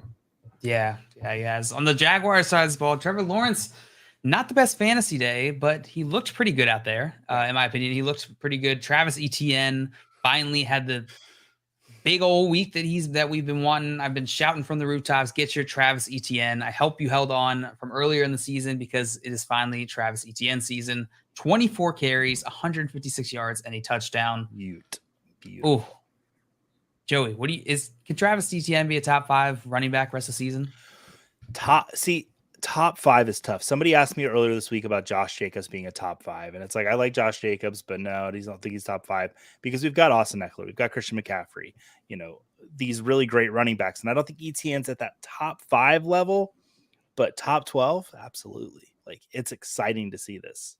Speaker 3: Yeah, he has. On the Jaguars side of the ball, Trevor Lawrence, not the best fantasy day, but he looked pretty good out there. In my opinion, he looked pretty good. Travis Etienne finally had the big old week that we've been wanting. I've been shouting from the rooftops, get your Travis Etienne. I hope you held on from earlier in the season because it is finally Travis Etienne season. 24 carries, 156 yards, and a touchdown.
Speaker 2: Beautiful.
Speaker 3: Oh, Joey, can Travis Etienne be a top 5 running back rest of the season?
Speaker 2: Top 5 is tough. Somebody asked me earlier this week about Josh Jacobs being a top 5, and it's like I like Josh Jacobs, but no, I don't think he's top 5 because we've got Austin Eckler, we've got Christian McCaffrey, these really great running backs, and I don't think Etienne's at that top 5 level, but top 12, absolutely. Like it's exciting to see this.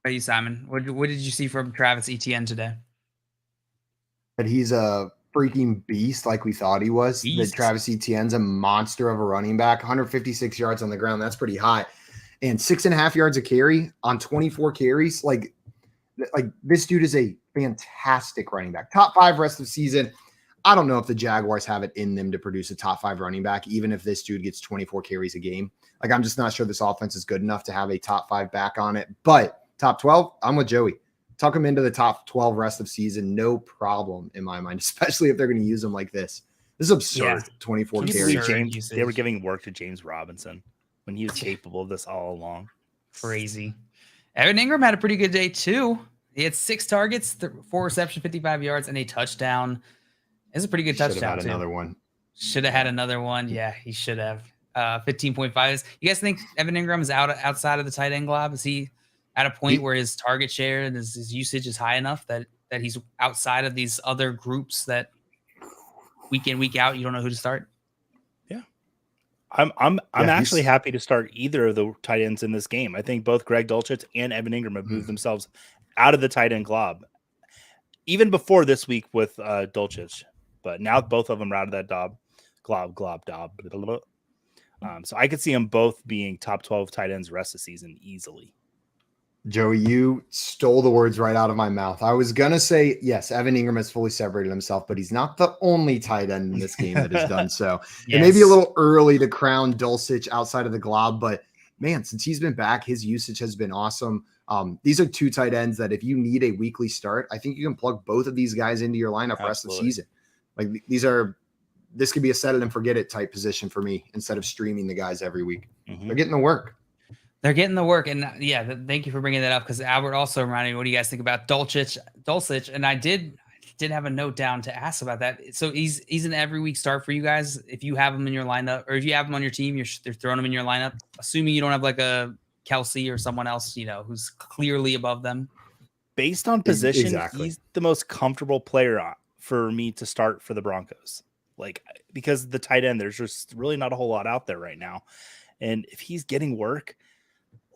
Speaker 3: How about you, Simon? What did you see from Travis Etienne today?
Speaker 1: That he's a freaking beast like we thought he was. That Travis Etienne's a monster of a running back. 156 yards on the ground. That's pretty high. And 6.5 yards a carry on 24 carries. Like this dude is a fantastic running back. Top 5 rest of the season. I don't know if the Jaguars have it in them to produce a top 5 running back, even if this dude gets 24 carries a game. Like I'm just not sure this offense is good enough to have a top 5 back on it. But top 12, I'm with Joey. Tuck him into the top 12 rest of season, no problem in my mind, especially if they're going to use him like this. This is absurd. 24 carries.
Speaker 2: They were giving work to James Robinson when he was capable of this all along.
Speaker 3: Crazy. Evan Ingram had a pretty good day too. He had 6 targets, 4 receptions, 55 yards, and a touchdown. It's a pretty good touchdown.
Speaker 1: Should have had another one.
Speaker 3: Yeah, he should have. 15.5. You guys think Evan Ingram is outside of the tight end glob? Is he at a point where his target share and his usage is high enough that he's outside of these other groups that week in, week out, you don't know who to start?
Speaker 2: Yeah. I'm actually happy to start either of the tight ends in this game. I think both Greg Dulcich and Evan Ingram have moved themselves out of the tight end glob, even before this week with Dulcich. But now both of them are out of that glob. So I could see them both being top 12 tight ends rest of the season easily.
Speaker 1: Joey, you stole the words right out of my mouth. I was going to say, yes, Evan Ingram has fully separated himself, but he's not the only tight end in this game that has done so. Yes. It may be a little early to crown Dulcich outside of the glob, but man, since he's been back, his usage has been awesome. These are 2 tight ends that if you need a weekly start, I think you can plug both of these guys into your lineup for the rest of the season. Like this could be a set it and forget it type position for me instead of streaming the guys every week. They're getting the work.
Speaker 3: They're getting the work. And thank you for bringing that up because Albert also reminded me, what do you guys think about Dulcich? And I did have a note down to ask about that. So he's an every week start for you guys. If you have him in your lineup or if you have him on your team, they're throwing him in your lineup, assuming you don't have like a Kelsey or someone else, who's clearly above them.
Speaker 2: Based on position, he's the most comfortable player for me to start for the Broncos. Like, because the tight end, there's just really not a whole lot out there right now. And if he's getting work,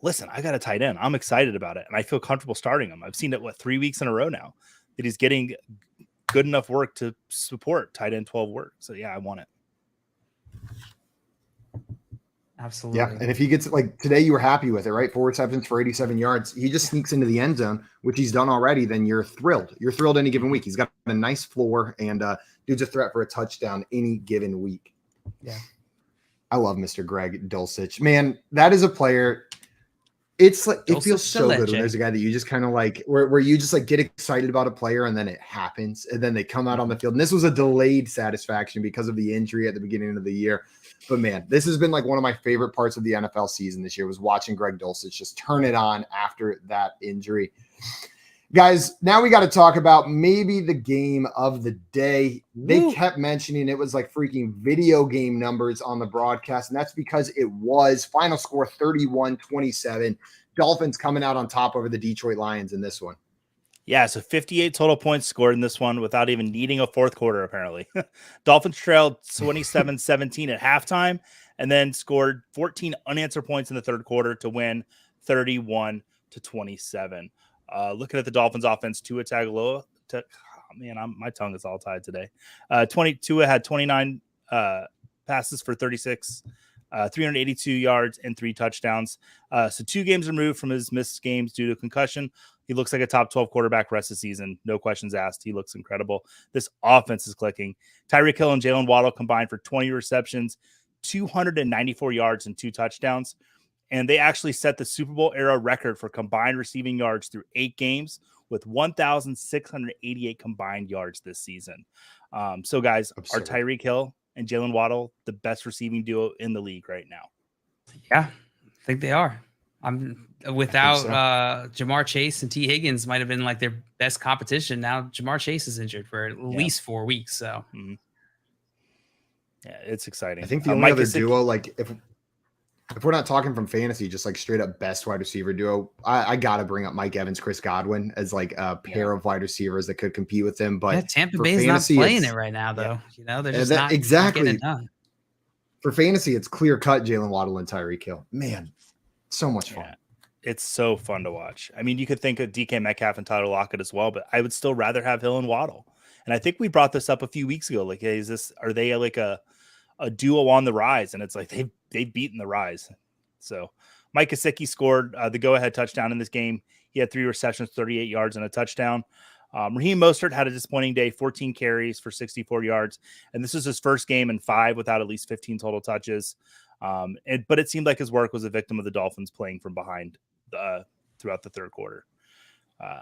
Speaker 2: listen, I got a tight end. I'm excited about it. And I feel comfortable starting him. I've seen it, 3 weeks in a row now that he's getting good enough work to support tight end 12 work. So yeah, I want it.
Speaker 3: Absolutely.
Speaker 1: Yeah. And if he gets like today, you were happy with it, right? 4 receptions for 87 yards. He just sneaks into the end zone, which he's done already. Then you're thrilled. You're thrilled any given week. He's got a nice floor and dude's a threat for a touchdown any given week.
Speaker 3: Yeah.
Speaker 1: I love Mr. Greg Dulcich. Man, that is a player. It's like it feels so good when there's a guy that you just kind of like where you just like get excited about a player and then it happens and then they come out on the field. And this was a delayed satisfaction because of the injury at the beginning of the year. But man, this has been like one of my favorite parts of the NFL season this year was watching Greg Dulcich just turn it on after that injury. Guys, now we got to talk about maybe the game of the day. They kept mentioning it was like freaking video game numbers on the broadcast, and that's because it was. Final score 31-27. Dolphins coming out on top over the Detroit Lions in this one.
Speaker 2: Yeah, so 58 total points scored in this one without even needing a fourth quarter, apparently. Dolphins trailed 27-17 at halftime and then scored 14 unanswered points in the third quarter to win 31-27. Looking at the Dolphins offense, Tua Tagovailoa, my tongue is all tied today. Tua had 29 passes for 36, 382 yards and 3 touchdowns. So 2 games removed from his missed games due to concussion. He looks like a top 12 quarterback rest of the season. No questions asked. He looks incredible. This offense is clicking. Tyreek Hill and Jalen Waddle combined for 20 receptions, 294 yards and 2 touchdowns. And they actually set the Super Bowl era record for combined receiving yards through 8 games with 1,688 combined yards this season. So guys,
Speaker 1: Absurd.
Speaker 2: Are Tyreek Hill and Jalen Waddle the best receiving duo in the league right now?
Speaker 3: Yeah, I think they are. Without Jamar Chase and T. Higgins might have been like their best competition. Now Jamar Chase is injured for at least 4 weeks. So
Speaker 2: yeah, it's exciting.
Speaker 1: I think the only other duo, like if we're not talking from fantasy, just like straight up best wide receiver duo, I gotta bring up Mike Evans, Chris Godwin as like a pair of wide receivers that could compete with him. But
Speaker 3: Tampa Bay's not playing it right now, though. They're just not getting it done.
Speaker 1: For fantasy, it's clear cut Jalen Waddle and Tyreek Hill. Man, so much fun.
Speaker 2: Yeah. It's so fun to watch. I mean, you could think of DK Metcalf and Tyler Lockett as well, but I would still rather have Hill and Waddle. And I think we brought this up a few weeks ago. Like, hey, are they like a duo on the rise? And it's like they've beaten the rise. So Mike Gesicki scored the go-ahead touchdown in this game. He had 3 receptions, 38 yards, and a touchdown. Raheem Mostert had a disappointing day, 14 carries for 64 yards. And this is his first game in 5 without at least 15 total touches. But it seemed like his work was a victim of the Dolphins playing from behind throughout the third quarter.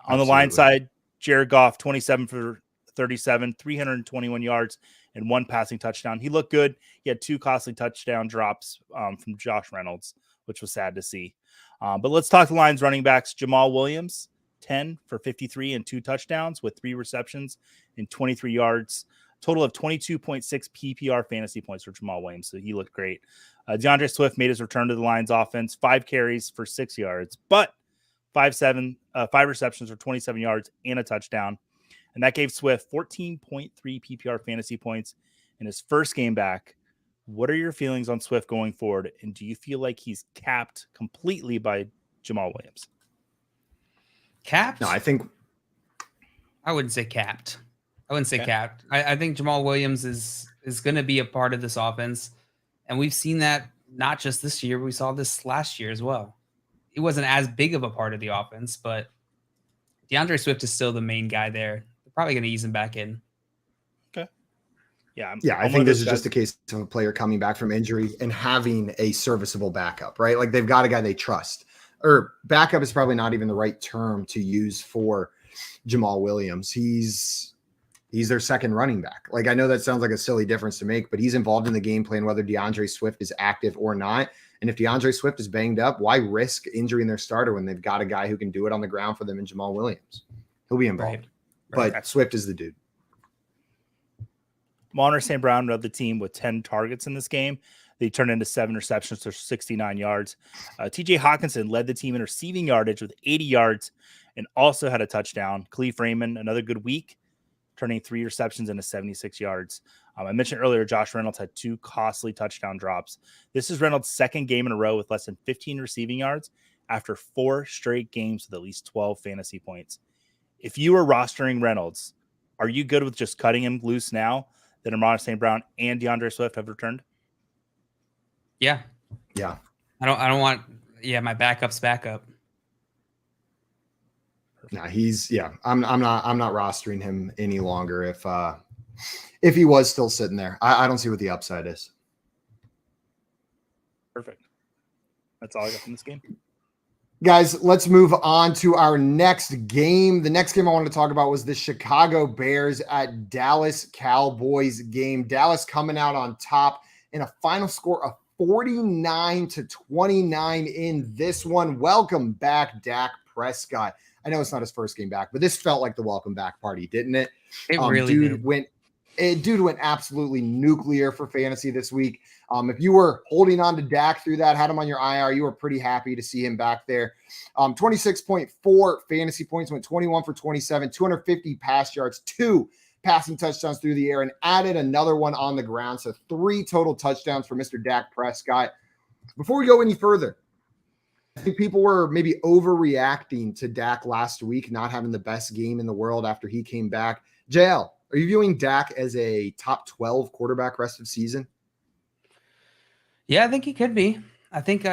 Speaker 2: On the line side, Jared Goff, 27 for 37, 321 yards, and 1 passing touchdown. He looked good. He had 2 costly touchdown drops from Josh Reynolds, which was sad to see. But let's talk the Lions running backs. Jamal Williams, 10 for 53 and 2 touchdowns with 3 receptions and 23 yards. Total of 22.6 PPR fantasy points for Jamal Williams. So he looked great. DeAndre Swift made his return to the Lions offense, 5 carries for 6 yards, but 5 receptions for 27 yards and a touchdown. And that gave Swift 14.3 PPR fantasy points in his first game back. What are your feelings on Swift going forward? And do you feel like he's capped completely by Jamal Williams?
Speaker 3: Capped?
Speaker 1: No, I
Speaker 3: wouldn't say capped. Capped. I think Jamal Williams is going to be a part of this offense. And we've seen that not just this year, but we saw this last year as well. He wasn't as big of a part of the offense, but DeAndre Swift is still the main guy there. They're probably going to ease him back in.
Speaker 2: Okay. Yeah.
Speaker 1: I think this is just a case of a player coming back from injury and having a serviceable backup, right? Like they've got a guy they trust. Or backup is probably not even the right term to use for Jamal Williams. He's their second running back. Like, I know that sounds like a silly difference to make, but he's involved in the game plan, whether DeAndre Swift is active or not. And if DeAndre Swift is banged up, why risk injuring their starter when they've got a guy who can do it on the ground for them in Jamal Williams? He'll be involved. Right. But Swift is the dude.
Speaker 2: Monter St. Brown led the team with 10 targets in this game. They turned into 7 receptions for 69 yards. TJ Hawkinson led the team in receiving yardage with 80 yards and also had a touchdown. Khalif Raymond, another good week, turning 3 receptions into 76 yards. I mentioned earlier, Josh Reynolds had 2 costly touchdown drops. This is Reynolds' second game in a row with less than 15 receiving yards after 4 straight games with at least 12 fantasy points. If you were rostering Reynolds, are you good with just cutting him loose now that Amon St. Brown and DeAndre Swift have returned?
Speaker 3: Yeah. I don't want my backup's backup.
Speaker 1: No, I'm not rostering him any longer if he was still sitting there. I don't see what the upside is.
Speaker 2: Perfect. That's all I got from this game.
Speaker 1: Guys, let's move on to our next game. The next game I wanted to talk about was the Chicago Bears at Dallas Cowboys game. Dallas coming out on top in a final score of 49-29 in this one. Welcome back, Dak Prescott. I know it's not his first game back, but this felt like the welcome back party, didn't it?
Speaker 3: It really
Speaker 1: dude
Speaker 3: did.
Speaker 1: went Dude went absolutely nuclear for fantasy this week. If you were holding on to Dak through that, had him on your IR, you were pretty happy to see him back there. 26.4 fantasy points, went 21 for 27, 250 pass yards, 2 passing touchdowns through the air, and added another one on the ground. So 3 total touchdowns for Mr. Dak Prescott. Before we go any further, I think people were maybe overreacting to Dak last week, not having the best game in the world after he came back. JL, are you viewing Dak as a top 12 quarterback rest of season?
Speaker 3: Yeah, I think he could be. I think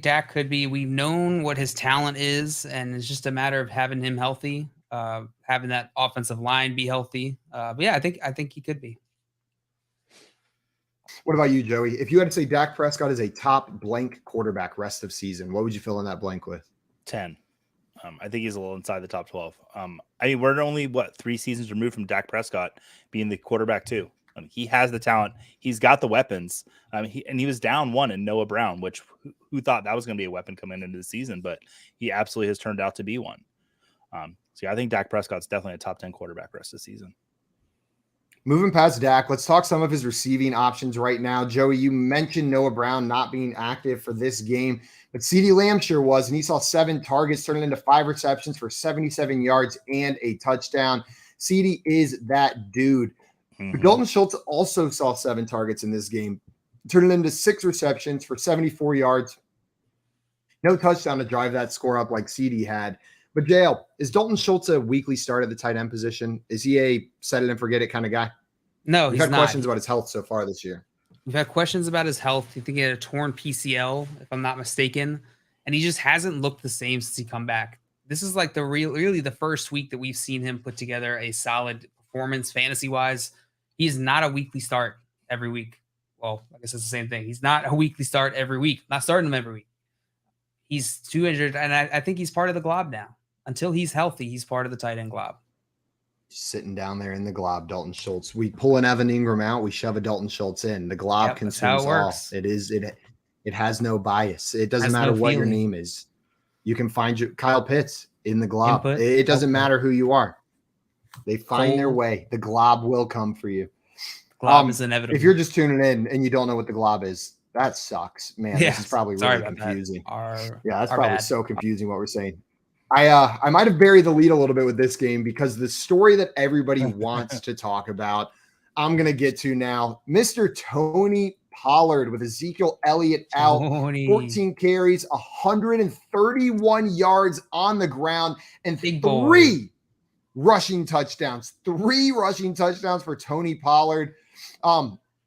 Speaker 3: Dak could be. We've known what his talent is, and it's just a matter of having him healthy, having that offensive line be healthy. But yeah, I think he could be.
Speaker 1: What about you, Joey? If you had to say Dak Prescott is a top blank quarterback rest of season, what would you fill in that blank with?
Speaker 2: 10. I think he's a little inside the top 12. I mean, we're only 3 seasons removed from Dak Prescott being the quarterback too. He has the talent. He's got the weapons. He was down 1 in Noah Brown, which who thought that was going to be a weapon coming into the season, but he absolutely has turned out to be one. So yeah, I think Dak Prescott's definitely a top 10 quarterback rest of the season.
Speaker 1: Moving past Dak, let's talk some of his receiving options right now. Joey, you mentioned Noah Brown not being active for this game, but CeeDee Lamb sure was, and he saw 7 targets, turning into 5 receptions for 77 yards and a touchdown. CeeDee is that dude. Mm-hmm. Dalton Schultz also saw 7 targets in this game, turning into 6 receptions for 74 yards. No touchdown to drive that score up like CeeDee had. But JL, is Dalton Schultz a weekly start at the tight end position? Is he a set it and forget it kind of guy?
Speaker 3: No,
Speaker 1: We've had questions about his health so far this year.
Speaker 3: We've had questions about his health. I think he had a torn PCL, if I'm not mistaken, and he just hasn't looked the same since he come back. This is like really the first week that we've seen him put together a solid performance fantasy-wise. He's not a weekly start every week. Well, I guess it's the same thing. He's not a weekly start every week. I'm not starting him every week. He's too injured, and I think he's part of the glob now. Until he's healthy, he's part of the tight end glob.
Speaker 1: Sitting down there in the glob, Dalton Schultz. We pull an Evan Ingram out, we shove a Dalton Schultz in. The glob consumes all. It has no bias. It doesn't matter what your name is. You can find Kyle Pitts in the glob. It doesn't matter who you are. They find their way. The glob will come for you.
Speaker 3: Glob is inevitable.
Speaker 1: If you're just tuning in and you don't know what the glob is, that sucks, man. Yeah, this is probably really confusing. That's probably so confusing what we're saying. I might have buried the lead a little bit with this game because the story that everybody wants to talk about, I'm going to get to now. Mr. Tony Pollard with Ezekiel Elliott out, 14 carries, 131 yards on the ground, and 3 rushing touchdowns. 3 rushing touchdowns for Tony Pollard.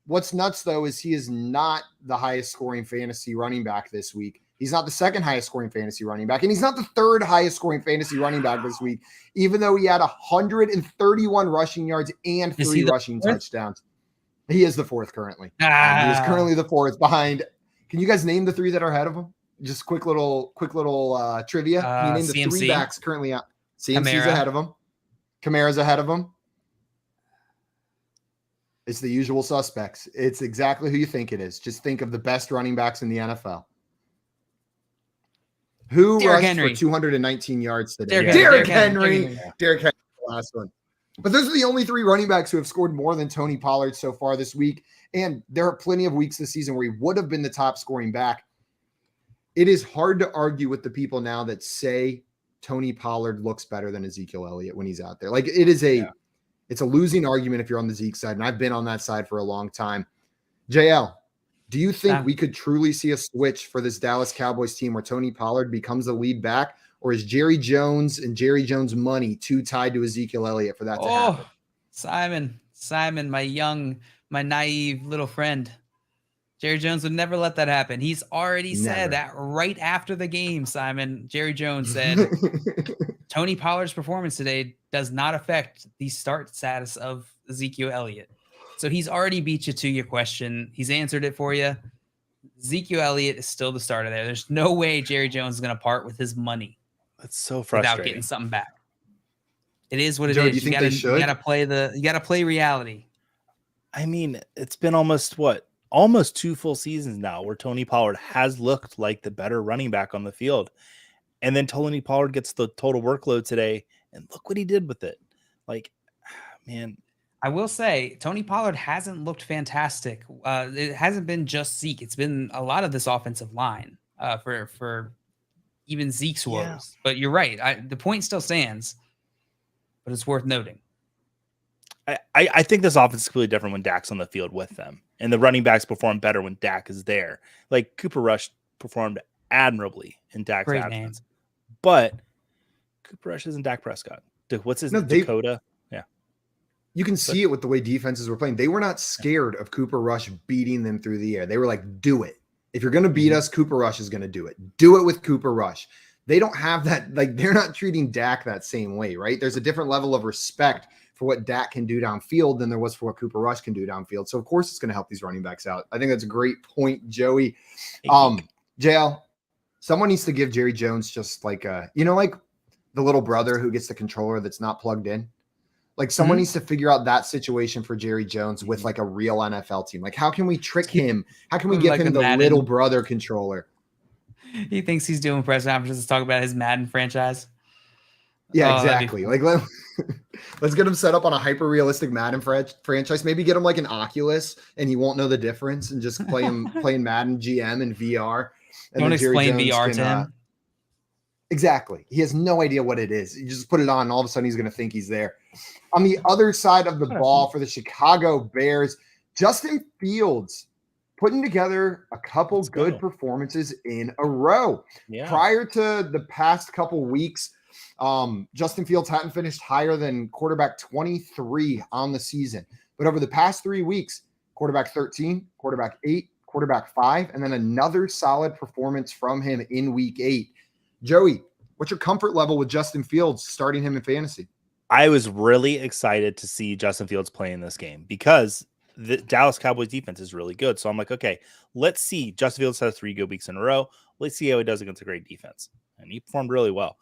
Speaker 1: What's nuts, though, is he is not the highest scoring fantasy running back this week. He's not the second highest scoring fantasy running back, and he's not the third highest scoring fantasy running back this week, even though he had 131 rushing yards and 3 rushing touchdowns. He is the 4th currently. He is currently the 4th behind. Can you guys name the 3 that are ahead of him? Just quick little trivia. Can you name the
Speaker 3: CMC.
Speaker 1: 3 backs currently out? CMC's ahead of him. Kamara's ahead of him. It's the usual suspects. It's exactly who you think it is. Just think of the best running backs in the NFL. Who
Speaker 3: Derrick
Speaker 1: rushed
Speaker 3: Henry
Speaker 1: for 219 yards today?
Speaker 3: Derrick
Speaker 1: Henry. Derrick Henry, the last one. But those are the only 3 running backs who have scored more than Tony Pollard so far this week. And there are plenty of weeks this season where he would have been the top scoring back. It is hard to argue with the people now that say Tony Pollard looks better than Ezekiel Elliott when he's out there. Like it's a losing argument if you're on the Zeke side. And I've been on that side for a long time. JL, do you think we could truly see a switch for this Dallas Cowboys team where Tony Pollard becomes the lead back? Or is Jerry Jones and Jerry Jones money too tied to Ezekiel Elliott for that to happen?
Speaker 3: Simon, my naive little friend. Jerry Jones would never let that happen. He's already said that right after the game, Simon. Jerry Jones said Tony Pollard's performance today does not affect the start status of Ezekiel Elliott. So he's already beat you to your question. He's answered it for you. Ezekiel Elliott is still the starter there. There's no way Jerry Jones is going to part with his money.
Speaker 2: That's so frustrating.
Speaker 3: Without getting something back. It is what it
Speaker 1: Joe,
Speaker 3: is. You gotta play reality.
Speaker 2: I mean, it's been almost 2 full seasons now where Tony Pollard has looked like the better running back on the field. And then Tony Pollard gets the total workload today, and look what he did with it. Like, man.
Speaker 3: I will say Tony Pollard hasn't looked fantastic. It hasn't been just Zeke. It's been a lot of this offensive line for even Zeke's woes. But you're right. The point still stands, but it's worth noting.
Speaker 2: I think this offense is completely different when Dak's on the field with them. And the running backs perform better when Dak is there. Like Cooper Rush performed admirably in Dak's absence. But Cooper Rush isn't Dak Prescott. What's his name? Dakota? Yeah.
Speaker 1: You can see it with the way defenses were playing. They were not scared of Cooper Rush beating them through the air. They were like, do it. If you're going to beat us, Cooper Rush is going to do it. Do it with Cooper Rush. They don't have that. Like, they're not treating Dak that same way, right? There's a different level of respect for what Dak can do downfield than there was for what Cooper Rush can do downfield. So, of course, it's going to help these running backs out. I think that's a great point, Joey. JL, someone needs to give Jerry Jones just like like the little brother who gets the controller that's not plugged in. Like someone needs to figure out that situation for Jerry Jones with like a real NFL team. Like, how can we trick him? How can we give him the little brother controller?
Speaker 3: He thinks he's doing press conferences to talk about his Madden franchise.
Speaker 1: Yeah, exactly. Like, let's get him set up on a hyper realistic Madden franchise. Maybe get him like an Oculus, and he won't know the difference, and just play him playing Madden GM and VR. And
Speaker 3: don't explain VR to him.
Speaker 1: Exactly. He has no idea what it is. You just put it on, and all of a sudden he's going to think he's there. On the other side of the ball for the Chicago Bears, Justin Fields putting together a couple good performances in a row. Yeah. Prior to the past couple weeks, Justin Fields hadn't finished higher than quarterback 23 on the season. But over the past 3 weeks, quarterback 13, quarterback 8, quarterback 5, and then another solid performance from him in week 8. Joey, what's your comfort level with Justin Fields starting him in fantasy?
Speaker 2: I was really excited to see Justin Fields play in this game because the Dallas Cowboys defense is really good. So I'm like, okay, let's see. Justin Fields has 3 good weeks in a row. Let's see how he does against a great defense. And he performed really well.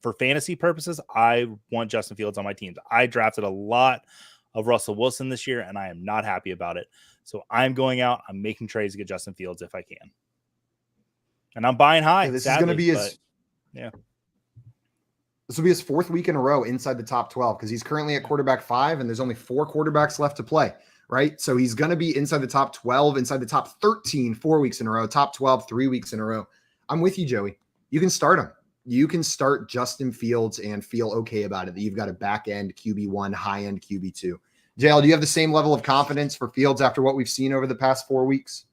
Speaker 2: For fantasy purposes, I want Justin Fields on my teams. I drafted a lot of Russell Wilson this year, and I am not happy about it. So I'm going out. I'm making trades to get Justin Fields if I can. And I'm buying high.
Speaker 1: This is going to be his This will be his 4th week in a row inside the top 12 because he's currently at quarterback 5 and there's only 4 quarterbacks left to play, right? So he's going to be inside the top 12, inside the top 13 4 weeks in a row, top 12 3 weeks in a row. I'm with you, Joey. You can start him. You can start Justin Fields and feel okay about it that you've got a back end QB1, high end QB2. JL, do you have the same level of confidence for Fields after what we've seen over the past 4 weeks?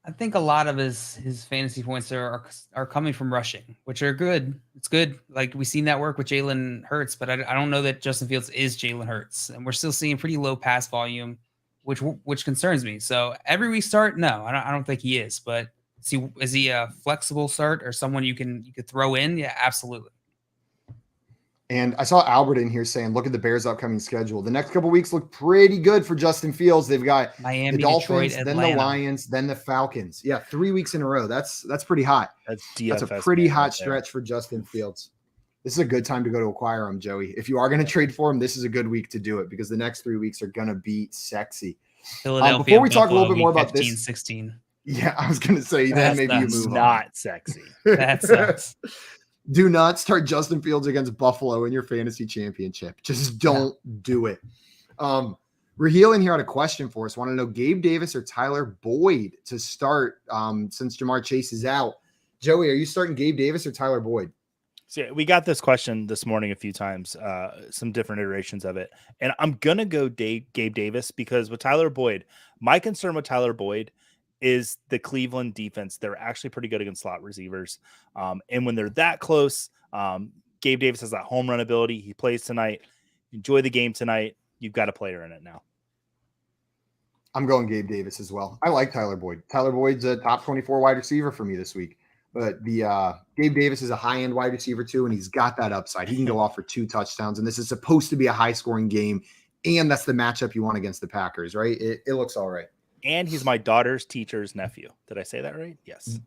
Speaker 3: I think a lot of his fantasy points are coming from rushing, which are good. It's good. Like we've seen that work with Jalen Hurts, but I don't know that Justin Fields is Jalen Hurts, and we're still seeing pretty low pass volume, which concerns me. So every week start, no, I don't think he is. But is he a flexible start or someone you could throw in? Yeah, absolutely.
Speaker 1: And I saw Albert in here saying, look at the Bears' upcoming schedule. The next couple weeks look pretty good for Justin Fields. They've got
Speaker 3: Miami,
Speaker 1: the Dolphins,
Speaker 3: Detroit,
Speaker 1: then the Lions, then the Falcons. Yeah, 3 weeks in a row. That's pretty hot. That's a pretty hot stretch for Justin Fields. This is a good time to go to acquire him, Joey. If you are going to trade for him, this is a good week to do it because the next 3 weeks are going to be sexy.
Speaker 3: Philadelphia,
Speaker 1: before we talk a little bit more about
Speaker 3: 15,
Speaker 1: this,
Speaker 3: 16.
Speaker 1: Yeah, I was going to say then maybe you move on.
Speaker 2: Not sexy.
Speaker 3: That sucks.
Speaker 1: Do not start Justin Fields against Buffalo in your fantasy championship. Just don't do it. Raheel in here had a question for us. Want to know Gabe Davis or Tyler Boyd to start since Jamar Chase is out. Joey, are you starting Gabe Davis or Tyler Boyd?
Speaker 2: So we got this question this morning a few times, some different iterations of it. And I'm going to go Gabe Davis because with Tyler Boyd, my concern with Tyler Boyd is the Cleveland defense. They're actually pretty good against slot receivers. And when they're that close, Gabe Davis has that home run ability. He plays tonight. Enjoy the game tonight. You've got a player in it now.
Speaker 1: I'm going Gabe Davis as well. I like Tyler Boyd. Tyler Boyd's a top 24 wide receiver for me this week. But the Gabe Davis is a high-end wide receiver too, and he's got that upside. He can go off for 2 touchdowns, and this is supposed to be a high-scoring game, and that's the matchup you want against the Packers, right? It looks all right.
Speaker 2: And he's my daughter's teacher's nephew. Did I say that right? Yes.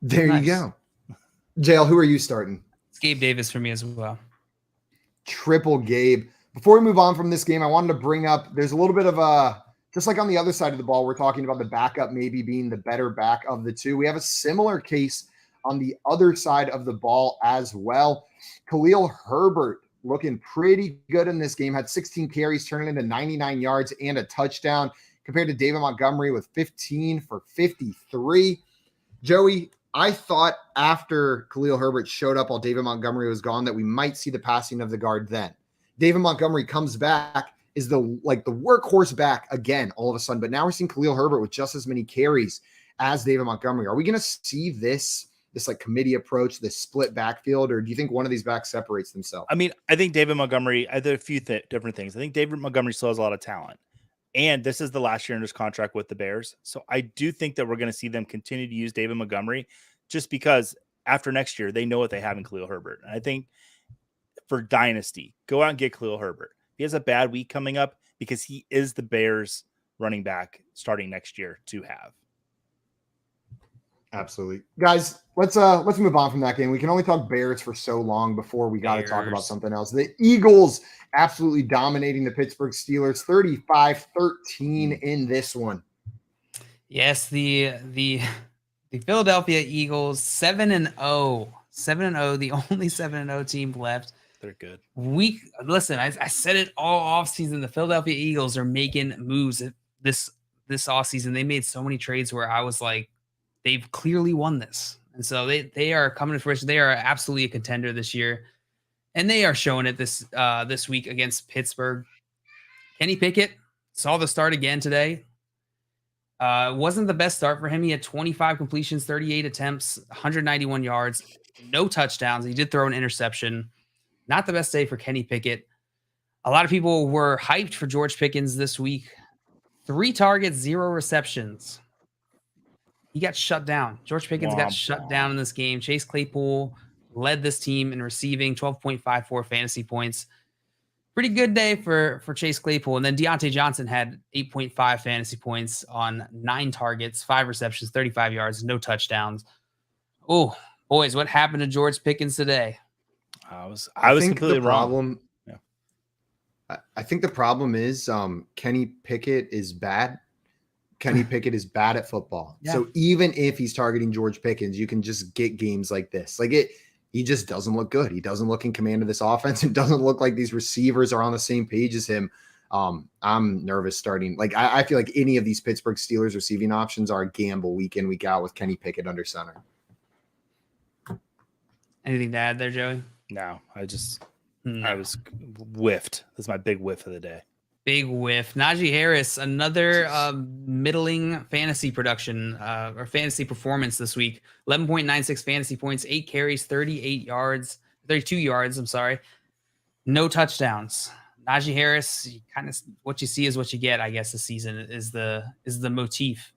Speaker 1: There you go. JL, who are you starting?
Speaker 3: It's Gabe Davis for me as well.
Speaker 1: Triple Gabe. Before we move on from this game, I wanted to bring up, there's a little bit of a, just like on the other side of the ball, we're talking about the backup maybe being the better back of the two. We have a similar case on the other side of the ball as well. Khalil Herbert looking pretty good in this game. Had 16 carries, turning into 99 yards and a touchdown, compared to David Montgomery with 15 for 53. Joey, I thought after Khalil Herbert showed up while David Montgomery was gone that we might see the passing of the guard then. David Montgomery comes back, is the workhorse back again all of a sudden, but now we're seeing Khalil Herbert with just as many carries as David Montgomery. Are we going to see this like committee approach, this split backfield, or do you think one of these backs separates themselves?
Speaker 2: I mean, I think David Montgomery, there are a few different things. I think David Montgomery still has a lot of talent. And this is the last year in his contract with the Bears. So I do think that we're going to see them continue to use David Montgomery just because after next year, they know what they have in Khalil Herbert. And I think for Dynasty, go out and get Khalil Herbert. He has a bad week coming up because he is the Bears running back starting next year to have.
Speaker 1: Absolutely. Guys, let's move on from that game. We can only talk Bears for so long before we got to talk about something else. The Eagles absolutely dominating the Pittsburgh Steelers 35-13 in this one.
Speaker 3: Yes, the Philadelphia Eagles 7-0. 7-0, the only 7-0 team left.
Speaker 2: They're good.
Speaker 3: Listen, I said it all offseason. The Philadelphia Eagles are making moves this offseason. They made so many trades where I was like, they've clearly won this. And so they are coming to fruition. They are absolutely a contender this year. And they are showing it this week against Pittsburgh. Kenny Pickett saw the start again today. Wasn't the best start for him. He had 25 completions, 38 attempts, 191 yards, no touchdowns. He did throw an interception. Not the best day for Kenny Pickett. A lot of people were hyped for George Pickens this week. 3 targets, 0 receptions. He got shut down. George Pickens got shut down in this game. Chase Claypool led this team in receiving 12.54 fantasy points. Pretty good day for Chase Claypool. And then Deontay Johnson had 8.5 fantasy points on 9 targets, 5 receptions, 35 yards, no touchdowns. Oh, boys, what happened to George Pickens today?
Speaker 2: I was completely wrong.
Speaker 1: I think the problem is Kenny Pickett is bad. Kenny Pickett is bad at football. Yeah. So even if he's targeting George Pickens, you can just get games like this. He just doesn't look good. He doesn't look in command of this offense. It doesn't look like these receivers are on the same page as him. I'm nervous starting. I feel like any of these Pittsburgh Steelers receiving options are a gamble week in, week out with Kenny Pickett under center.
Speaker 3: Anything to add there, Joey?
Speaker 2: No, I was whiffed. This is my big whiff of the day.
Speaker 3: Big whiff. Najee Harris, another middling fantasy production or fantasy performance this week. 11.96 fantasy points, 8 carries, 32 yards. I'm sorry. No touchdowns. Najee Harris, kind of what you see is what you get, I guess, this season is the motif.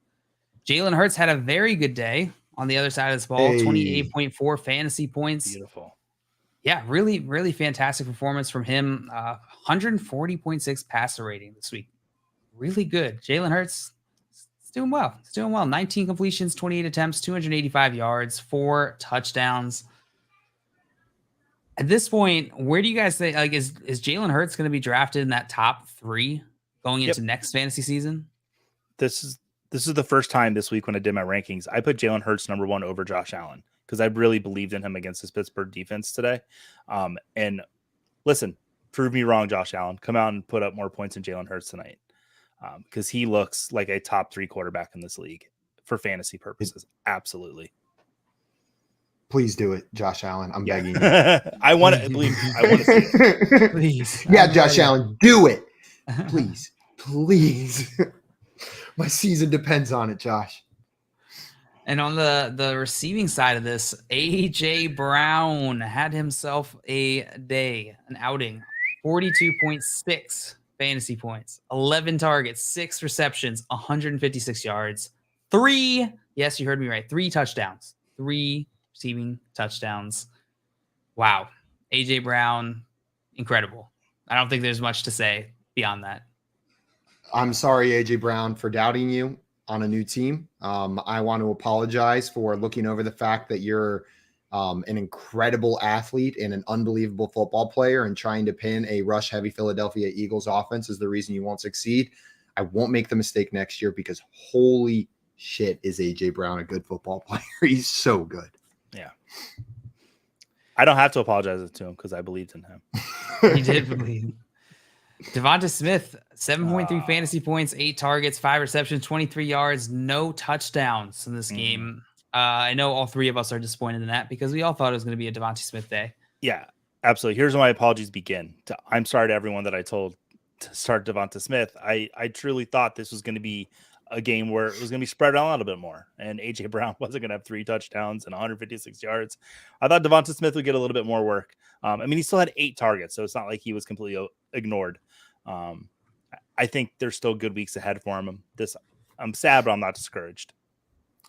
Speaker 3: Jalen Hurts had a very good day on the other side of this ball. 28.4 fantasy points.
Speaker 2: Beautiful. Yeah,
Speaker 3: really, really fantastic performance from him. 140.6 passer rating this week. Really good. Jalen Hurts is doing well. 19 completions, 28 attempts, 285 yards, 4 touchdowns. At this point, where do you guys think, is Jalen Hurts going to be drafted in that top 3 going into next fantasy season?
Speaker 2: This is the first time this week when I did my rankings, I put Jalen Hurts number 1 over Josh Allen, because I really believed in him against this Pittsburgh defense today. And listen, prove me wrong, Josh Allen. Come out and put up more points than Jalen Hurts tonight, because he looks like a top 3 quarterback in this league for fantasy purposes. Absolutely.
Speaker 1: Please do it, Josh Allen. I'm begging you.
Speaker 2: I want to believe. I want to see it.
Speaker 3: Please.
Speaker 1: Yeah, Josh Allen, do it. Please. Please. My season depends on it, Josh.
Speaker 3: And on the receiving side of this, A.J. Brown had himself a day, an outing. 42.6 fantasy points, 11 targets, 6 receptions, 156 yards, 3, yes, you heard me right, 3 touchdowns, 3 receiving touchdowns. Wow. A.J. Brown, incredible. I don't think there's much to say beyond that.
Speaker 1: I'm sorry, A.J. Brown, for doubting you on a new team. I want to apologize for looking over the fact that you're an incredible athlete and an unbelievable football player, and trying to pin a rush-heavy Philadelphia Eagles offense is the reason you won't succeed. I won't make the mistake next year, because holy shit, is A.J. Brown a good football player. He's so good.
Speaker 2: Yeah. I don't have to apologize to him because I believed in him.
Speaker 3: He did bleed. Devonta Smith, 7.3 fantasy points, 8 targets, 5 receptions, 23 yards, no touchdowns in this game. I know all three of us are disappointed in that because we all thought it was going to be a Devonta Smith day.
Speaker 2: Yeah, absolutely. Here's where my apologies begin. I'm sorry to everyone that I told to start Devonta Smith. I truly thought this was going to be a game where it was going to be spread out a little bit more, and A.J. Brown wasn't going to have 3 touchdowns and 156 yards. I thought Devonta Smith would get a little bit more work. I mean, he still had 8 targets, so it's not like he was completely ignored. I think there's still good weeks ahead for him. I'm sad, but I'm not discouraged.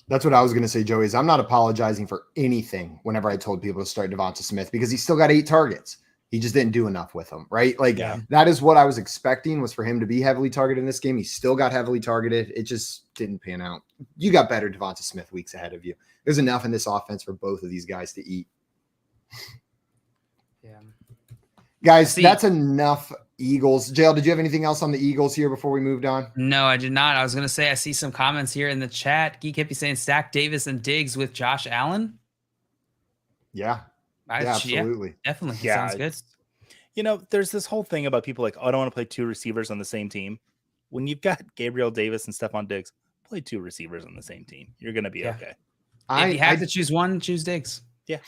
Speaker 1: That's what I was going to say, Joey, is I'm not apologizing for anything whenever I told people to start Devonta Smith because he still got 8 targets. He just didn't do enough with them, right? Like that is what I was expecting was for him to be heavily targeted in this game. He still got heavily targeted. It just didn't pan out. You got better Devonta Smith weeks ahead of you. There's enough in this offense for both of these guys to eat.
Speaker 3: Yeah.
Speaker 1: Guys, that's enough Eagles. JL, did you have anything else on the Eagles here before we moved on?
Speaker 3: No, I did not. I was going to say, I see some comments here in the chat. Geek Hippie saying stack Davis and Diggs with Josh Allen.
Speaker 1: Yeah. Absolutely.
Speaker 3: Yeah, definitely.
Speaker 2: Yeah,
Speaker 3: sounds good.
Speaker 2: You know, there's this whole thing about people like, oh, I don't want to play 2 receivers on the same team. When you've got Gabriel Davis and Stephon Diggs, play 2 receivers on the same team. You're going to be okay.
Speaker 3: If you have to choose one, choose Diggs.
Speaker 2: Yeah.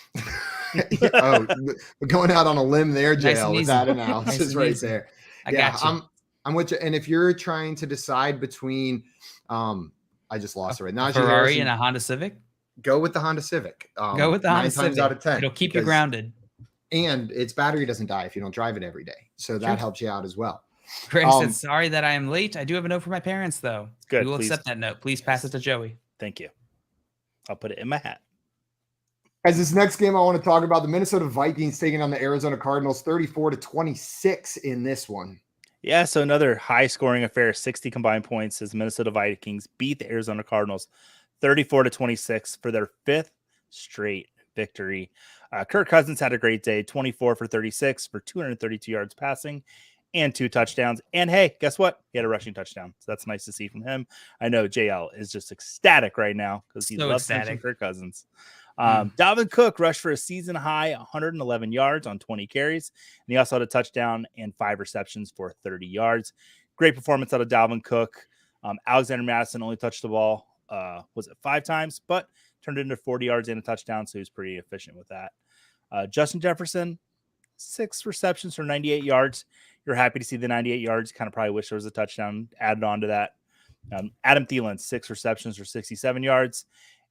Speaker 1: We're going out on a limb there, JL,
Speaker 3: Nice
Speaker 1: with that analysis right there.
Speaker 3: I got you.
Speaker 1: I'm with you. And if you're trying to decide between, I just lost it right now.
Speaker 3: Ferrari and a Honda Civic.
Speaker 1: Go with the Honda Civic.
Speaker 3: Go with the Honda Civic.
Speaker 1: 9 times out of 10.
Speaker 3: It'll keep you grounded.
Speaker 1: And its battery doesn't die if you don't drive it every day. So that helps you out as well.
Speaker 3: Greg said, sorry that I am late. I do have a note for my parents, though.
Speaker 2: Good.
Speaker 3: We will accept that note. Please pass it to Joey.
Speaker 2: Thank you. I'll put it in my hat.
Speaker 1: Guys, this next game I want to talk about, the Minnesota Vikings taking on the Arizona Cardinals, 34-26 in this one.
Speaker 2: Yeah, so another high-scoring affair, 60 combined points as Minnesota Vikings beat the Arizona Cardinals 34-26 for their 5th straight victory. Kirk Cousins had a great day, 24 for 36 for 232 yards passing and 2 touchdowns. And hey, guess what? He had a rushing touchdown. So that's nice to see from him. I know JL is just ecstatic right now because he loves Kirk Cousins. Dalvin Cook rushed for a season high 111 yards on 20 carries. And he also had a touchdown and 5 receptions for 30 yards. Great performance out of Dalvin Cook. Alexander Madison only touched the ball, 5 times, but turned it into 40 yards and a touchdown. So he was pretty efficient with that. Justin Jefferson, 6 receptions for 98 yards. You're happy to see the 98 yards. Kind of probably wish there was a touchdown added on to that. Adam Thielen, 6 receptions for 67 yards.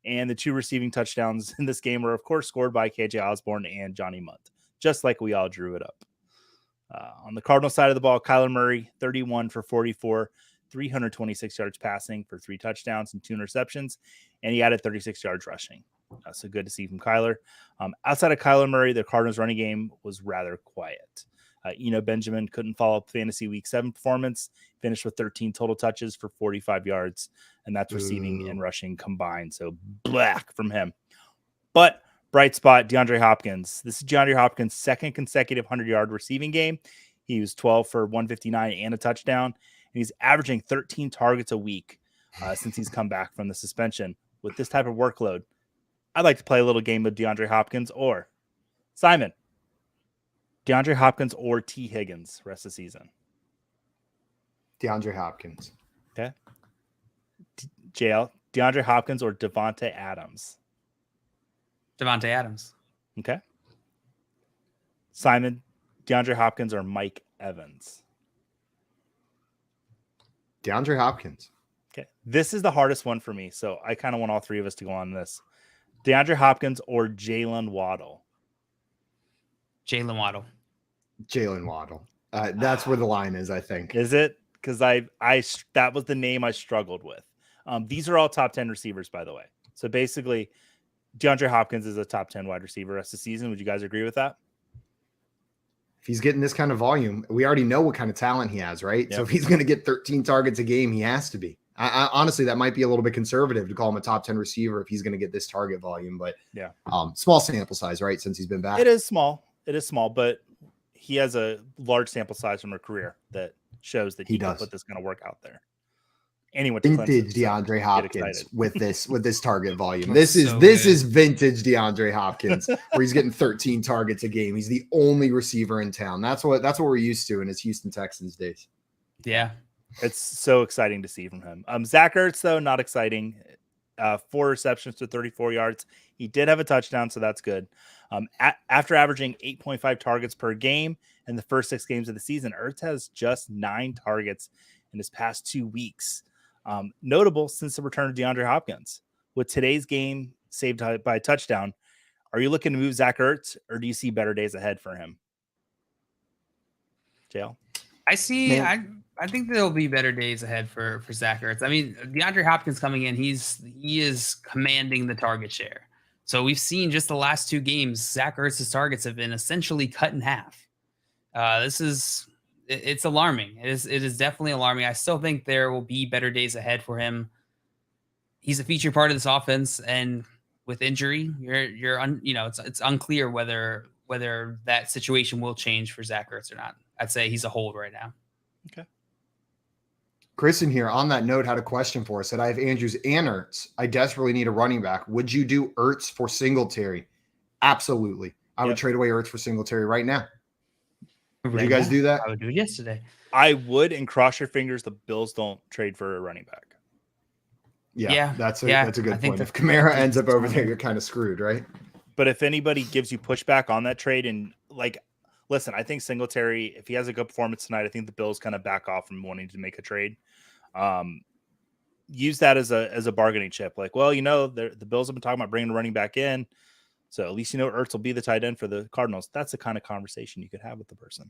Speaker 2: And the 2 receiving touchdowns in this game were, of course, scored by KJ Osborne and Johnny Munt, just like we all drew it up. On the Cardinal side of the ball, Kyler Murray, 31 for 44, 326 yards passing for 3 touchdowns and 2 interceptions. And he added 36 yards rushing. So good to see from Kyler. Outside of Kyler Murray, the Cardinals running game was rather quiet. Benjamin couldn't follow up fantasy week 7 performance, finished with 13 total touches for 45 yards, and that's receiving and rushing combined. So black from him. But bright spot, DeAndre Hopkins. This is DeAndre Hopkins' 2nd consecutive 100-yard receiving game. He was 12 for 159 and a touchdown, and he's averaging 13 targets a week since he's come back from the suspension. With this type of workload, I'd like to play a little game with DeAndre Hopkins or Simon. DeAndre Hopkins or T. Higgins rest of the season.
Speaker 1: DeAndre Hopkins.
Speaker 2: Okay. JL, DeAndre Hopkins or Devontae Adams?
Speaker 3: Devontae Adams.
Speaker 2: Okay. Simon, DeAndre Hopkins or Mike Evans?
Speaker 1: DeAndre Hopkins.
Speaker 2: Okay. This is the hardest one for me, so I kind of want all 3 of us to go on this. DeAndre Hopkins or Jalen Waddle?
Speaker 3: Jalen Waddle.
Speaker 1: Jalen Waddle. That's where the line is, I think.
Speaker 2: Is it? Because I that was the name I struggled with. These are all top 10 receivers, by the way. So basically, DeAndre Hopkins is a top 10 wide receiver rest of the season. Would you guys agree with that?
Speaker 1: If he's getting this kind of volume, we already know what kind of talent he has, right? Yep. So if he's going to get 13 targets a game, he has to be. I honestly, that might be a little bit conservative to call him a top 10 receiver if he's going to get this target volume. But
Speaker 2: yeah,
Speaker 1: small sample size, right? Since he's been back.
Speaker 2: It is small, but he has a large sample size from a career that shows that he can put this kind of work out there. And he went to
Speaker 1: vintage
Speaker 2: Clemson, so
Speaker 1: DeAndre
Speaker 2: get
Speaker 1: Hopkins
Speaker 2: excited.
Speaker 1: with this target volume.
Speaker 3: That's
Speaker 1: This
Speaker 3: so
Speaker 1: is
Speaker 3: good.
Speaker 1: vintage DeAndre Hopkins, where he's getting 13 targets a game. He's the only receiver in town. That's what we're used to in his Houston Texans days.
Speaker 3: Yeah.
Speaker 2: It's so exciting to see from him. Zach Ertz, though, not exciting. 4 receptions to 34 yards. He did have a touchdown, so that's good. After averaging 8.5 targets per game in the first 6 games of the season, Ertz has just 9 targets in his past 2 weeks. Notable since the return of DeAndre Hopkins. With today's game saved by a touchdown, are you looking to move Zach Ertz, or do you see better days ahead for him? JL?
Speaker 3: I see. I think there'll be better days ahead for Zach Ertz. I mean, DeAndre Hopkins coming in, he is commanding the target share. So we've seen just the last 2 games, Zach Ertz's targets have been essentially cut in half. It's alarming. It is definitely alarming. I still think there will be better days ahead for him. He's a feature part of this offense, and with injury, it's unclear whether that situation will change for Zach Ertz or not. I'd say he's a hold right now.
Speaker 2: Okay.
Speaker 1: Chris in here on that note had a question for us. Said, I have Andrews and Ertz. I desperately need a running back. Would you do Ertz for Singletary? Absolutely. I would trade away Ertz for Singletary right now. Would you guys do that?
Speaker 3: I would do it yesterday.
Speaker 2: I would, and cross your fingers the Bills don't trade for a running back.
Speaker 1: Yeah, that's a good point. If Kamara ends up over there, you're kind of screwed, right?
Speaker 2: But if anybody gives you pushback on that trade, and listen, I think Singletary, if he has a good performance tonight, I think the Bills kind of back off from wanting to make a trade. Use that as a bargaining chip. The Bills have been talking about bringing a running back in, so at least Ertz will be the tight end for the Cardinals. That's the kind of conversation you could have with the person.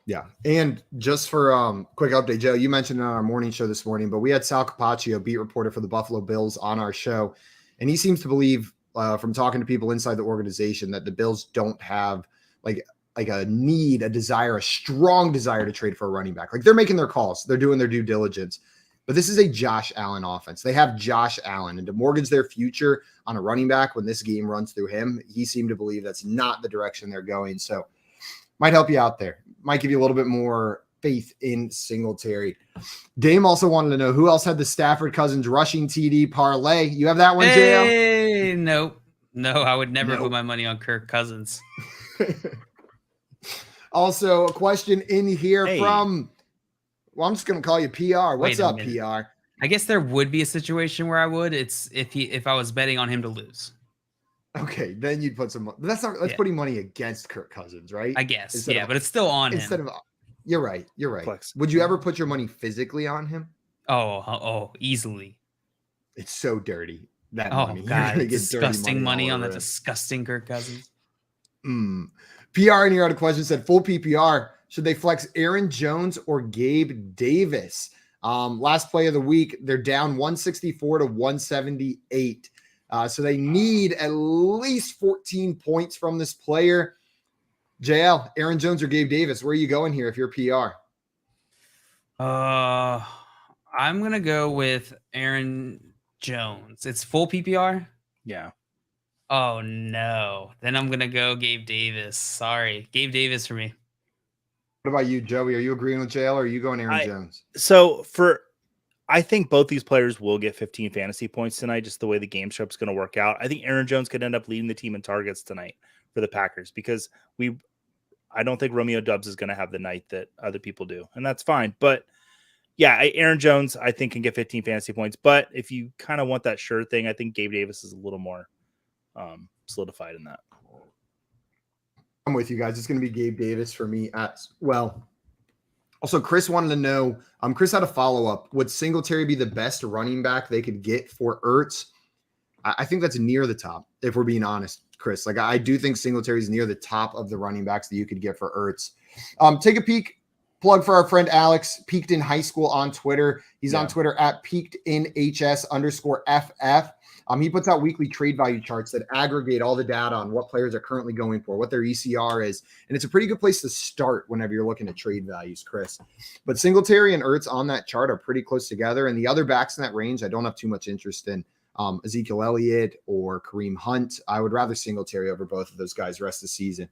Speaker 1: Yeah, and just for quick update, Joe, you mentioned it on our morning show this morning, but we had Sal Capaccio, beat reporter for the Buffalo Bills, on our show, and he seems to believe, from talking to people inside the organization, that the Bills don't have a strong desire to trade for a running back. They're making their calls, they're doing their due diligence, but this is a Josh Allen offense. They have Josh Allen, and to mortgage their future on a running back when this game runs through him, he seemed to believe that's not the direction they're going. So might help you out there. Might give you a little bit more faith in Singletary. Dame also wanted to know who else had the Stafford Cousins rushing TD parlay. You have that one, JL?
Speaker 3: Hey, nope. No, I would never put my money on Kirk Cousins.
Speaker 1: Also, a question in here from, I'm just going to call you PR. What's up, PR?
Speaker 3: I guess there would be a situation where I would. It's if I was betting on him to lose.
Speaker 1: Okay, then you'd put some. That's putting money against Kirk Cousins, right?
Speaker 3: I guess, but it's still on him.
Speaker 1: You're right.
Speaker 2: Flex.
Speaker 1: Would you ever put your money physically on him?
Speaker 3: Oh, easily.
Speaker 1: It's so dirty. That
Speaker 3: Oh
Speaker 1: money.
Speaker 3: God, disgusting money on the disgusting Kirk Cousins.
Speaker 1: PR in here had a question, said full PPR. Should they flex Aaron Jones or Gabe Davis? Last play of the week, they're down 164 to 178. So they need at least 14 points from this player. JL, Aaron Jones or Gabe Davis? Where are you going here if you're PR?
Speaker 3: I'm going to go with Aaron Jones. It's full PPR?
Speaker 2: Yeah.
Speaker 3: Oh, no. Then I'm going to go Gabe Davis. Sorry. Gabe Davis for me.
Speaker 1: What about you, Joey? Are you agreeing with JL or are you going Aaron Jones?
Speaker 2: So I think both these players will get 15 fantasy points tonight, just the way the game script's going to work out. I think Aaron Jones could end up leading the team in targets tonight for the Packers because I don't think Romeo Doubs is going to have the night that other people do, and that's fine. But yeah, Aaron Jones, I think, can get 15 fantasy points. But if you kind of want that sure thing, I think Gabe Davis is a little more solidified in that.
Speaker 1: I'm with you guys. It's going to be Gabe Davis for me as well. Also, Chris wanted to know, Chris had a follow-up. Would Singletary be the best running back they could get for Ertz? I think that's near the top, if we're being honest, Chris. I do think Singletary is near the top of the running backs that you could get for Ertz. Take a peek. Plug for our friend Alex, Peaked in High School on Twitter. He's on Twitter at peakedinhs_FF. He puts out weekly trade value charts that aggregate all the data on what players are currently going for, what their ECR is. And it's a pretty good place to start whenever you're looking at trade values, Chris. But Singletary and Ertz on that chart are pretty close together. And the other backs in that range, I don't have too much interest in. Ezekiel Elliott or Kareem Hunt. I would rather Singletary over both of those guys the rest of the season.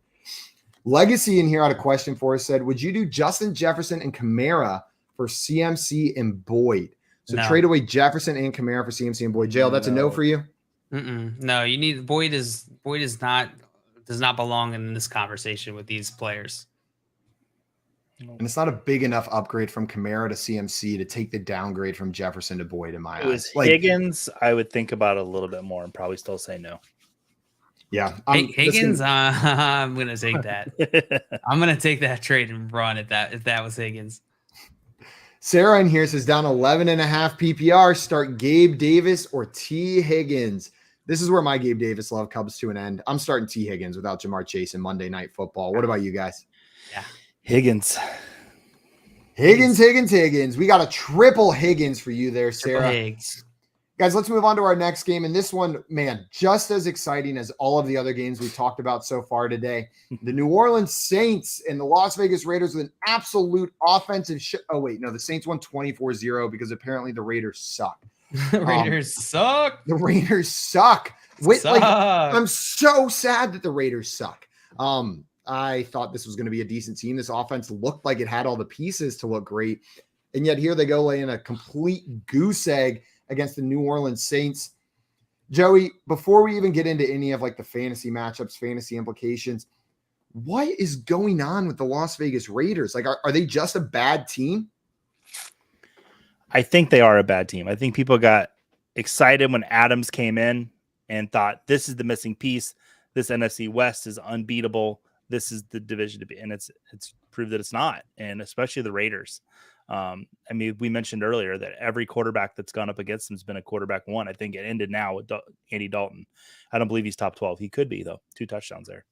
Speaker 1: Legacy in here had a question for us, said, would you do Justin Jefferson and Kamara for CMC and Boyd? So
Speaker 3: No.
Speaker 1: trade away Jefferson and Kamara for CMC and Boyd. Jail, that's a no for you?
Speaker 3: No, you need Boyd does not belong in this conversation with these players.
Speaker 1: And it's not a big enough upgrade from Kamara to CMC to take the downgrade from Jefferson to Boyd in my eyes.
Speaker 2: It was Higgins, I would think about it a little bit more and probably still say no.
Speaker 1: Yeah.
Speaker 3: Higgins, I'm going to take that. I'm going to take that trade and run if that was Higgins.
Speaker 1: Sarah in here says down 11.5 PPR, start Gabe Davis or T. Higgins. This is where my Gabe Davis love comes to an end. I'm starting T. Higgins without Jamar Chase in Monday Night Football. What about you guys?
Speaker 3: Yeah.
Speaker 2: Higgins.
Speaker 1: We got a triple Higgins for you there, Sarah.
Speaker 3: Higgs.
Speaker 1: Guys, let's move on to our next game. And this one, man, just as exciting as all of the other games we've talked about so far today. The New Orleans Saints and the Las Vegas Raiders with an absolute offensive the Saints won 24-0 because apparently the Raiders suck.
Speaker 3: The Raiders suck.
Speaker 1: The Raiders suck. I'm so sad that the Raiders suck. I thought this was going to be a decent team. This offense looked like it had all the pieces to look great. And yet here they go laying a complete goose egg against the New Orleans Saints. Joey, before we even get into any of like the fantasy matchups, fantasy implications, what is going on with the Las Vegas Raiders? Like, are they just a bad team?
Speaker 2: I think they are a bad team. I think people got excited when Adams came in and thought this is the missing piece. This NFC West is unbeatable. This is the division to be, and it's proved that it's not, and especially the Raiders. We mentioned earlier that every quarterback that's gone up against them has been a quarterback one. I think it ended now with Andy Dalton. I don't believe he's top 12. He could be though. 2 touchdowns there.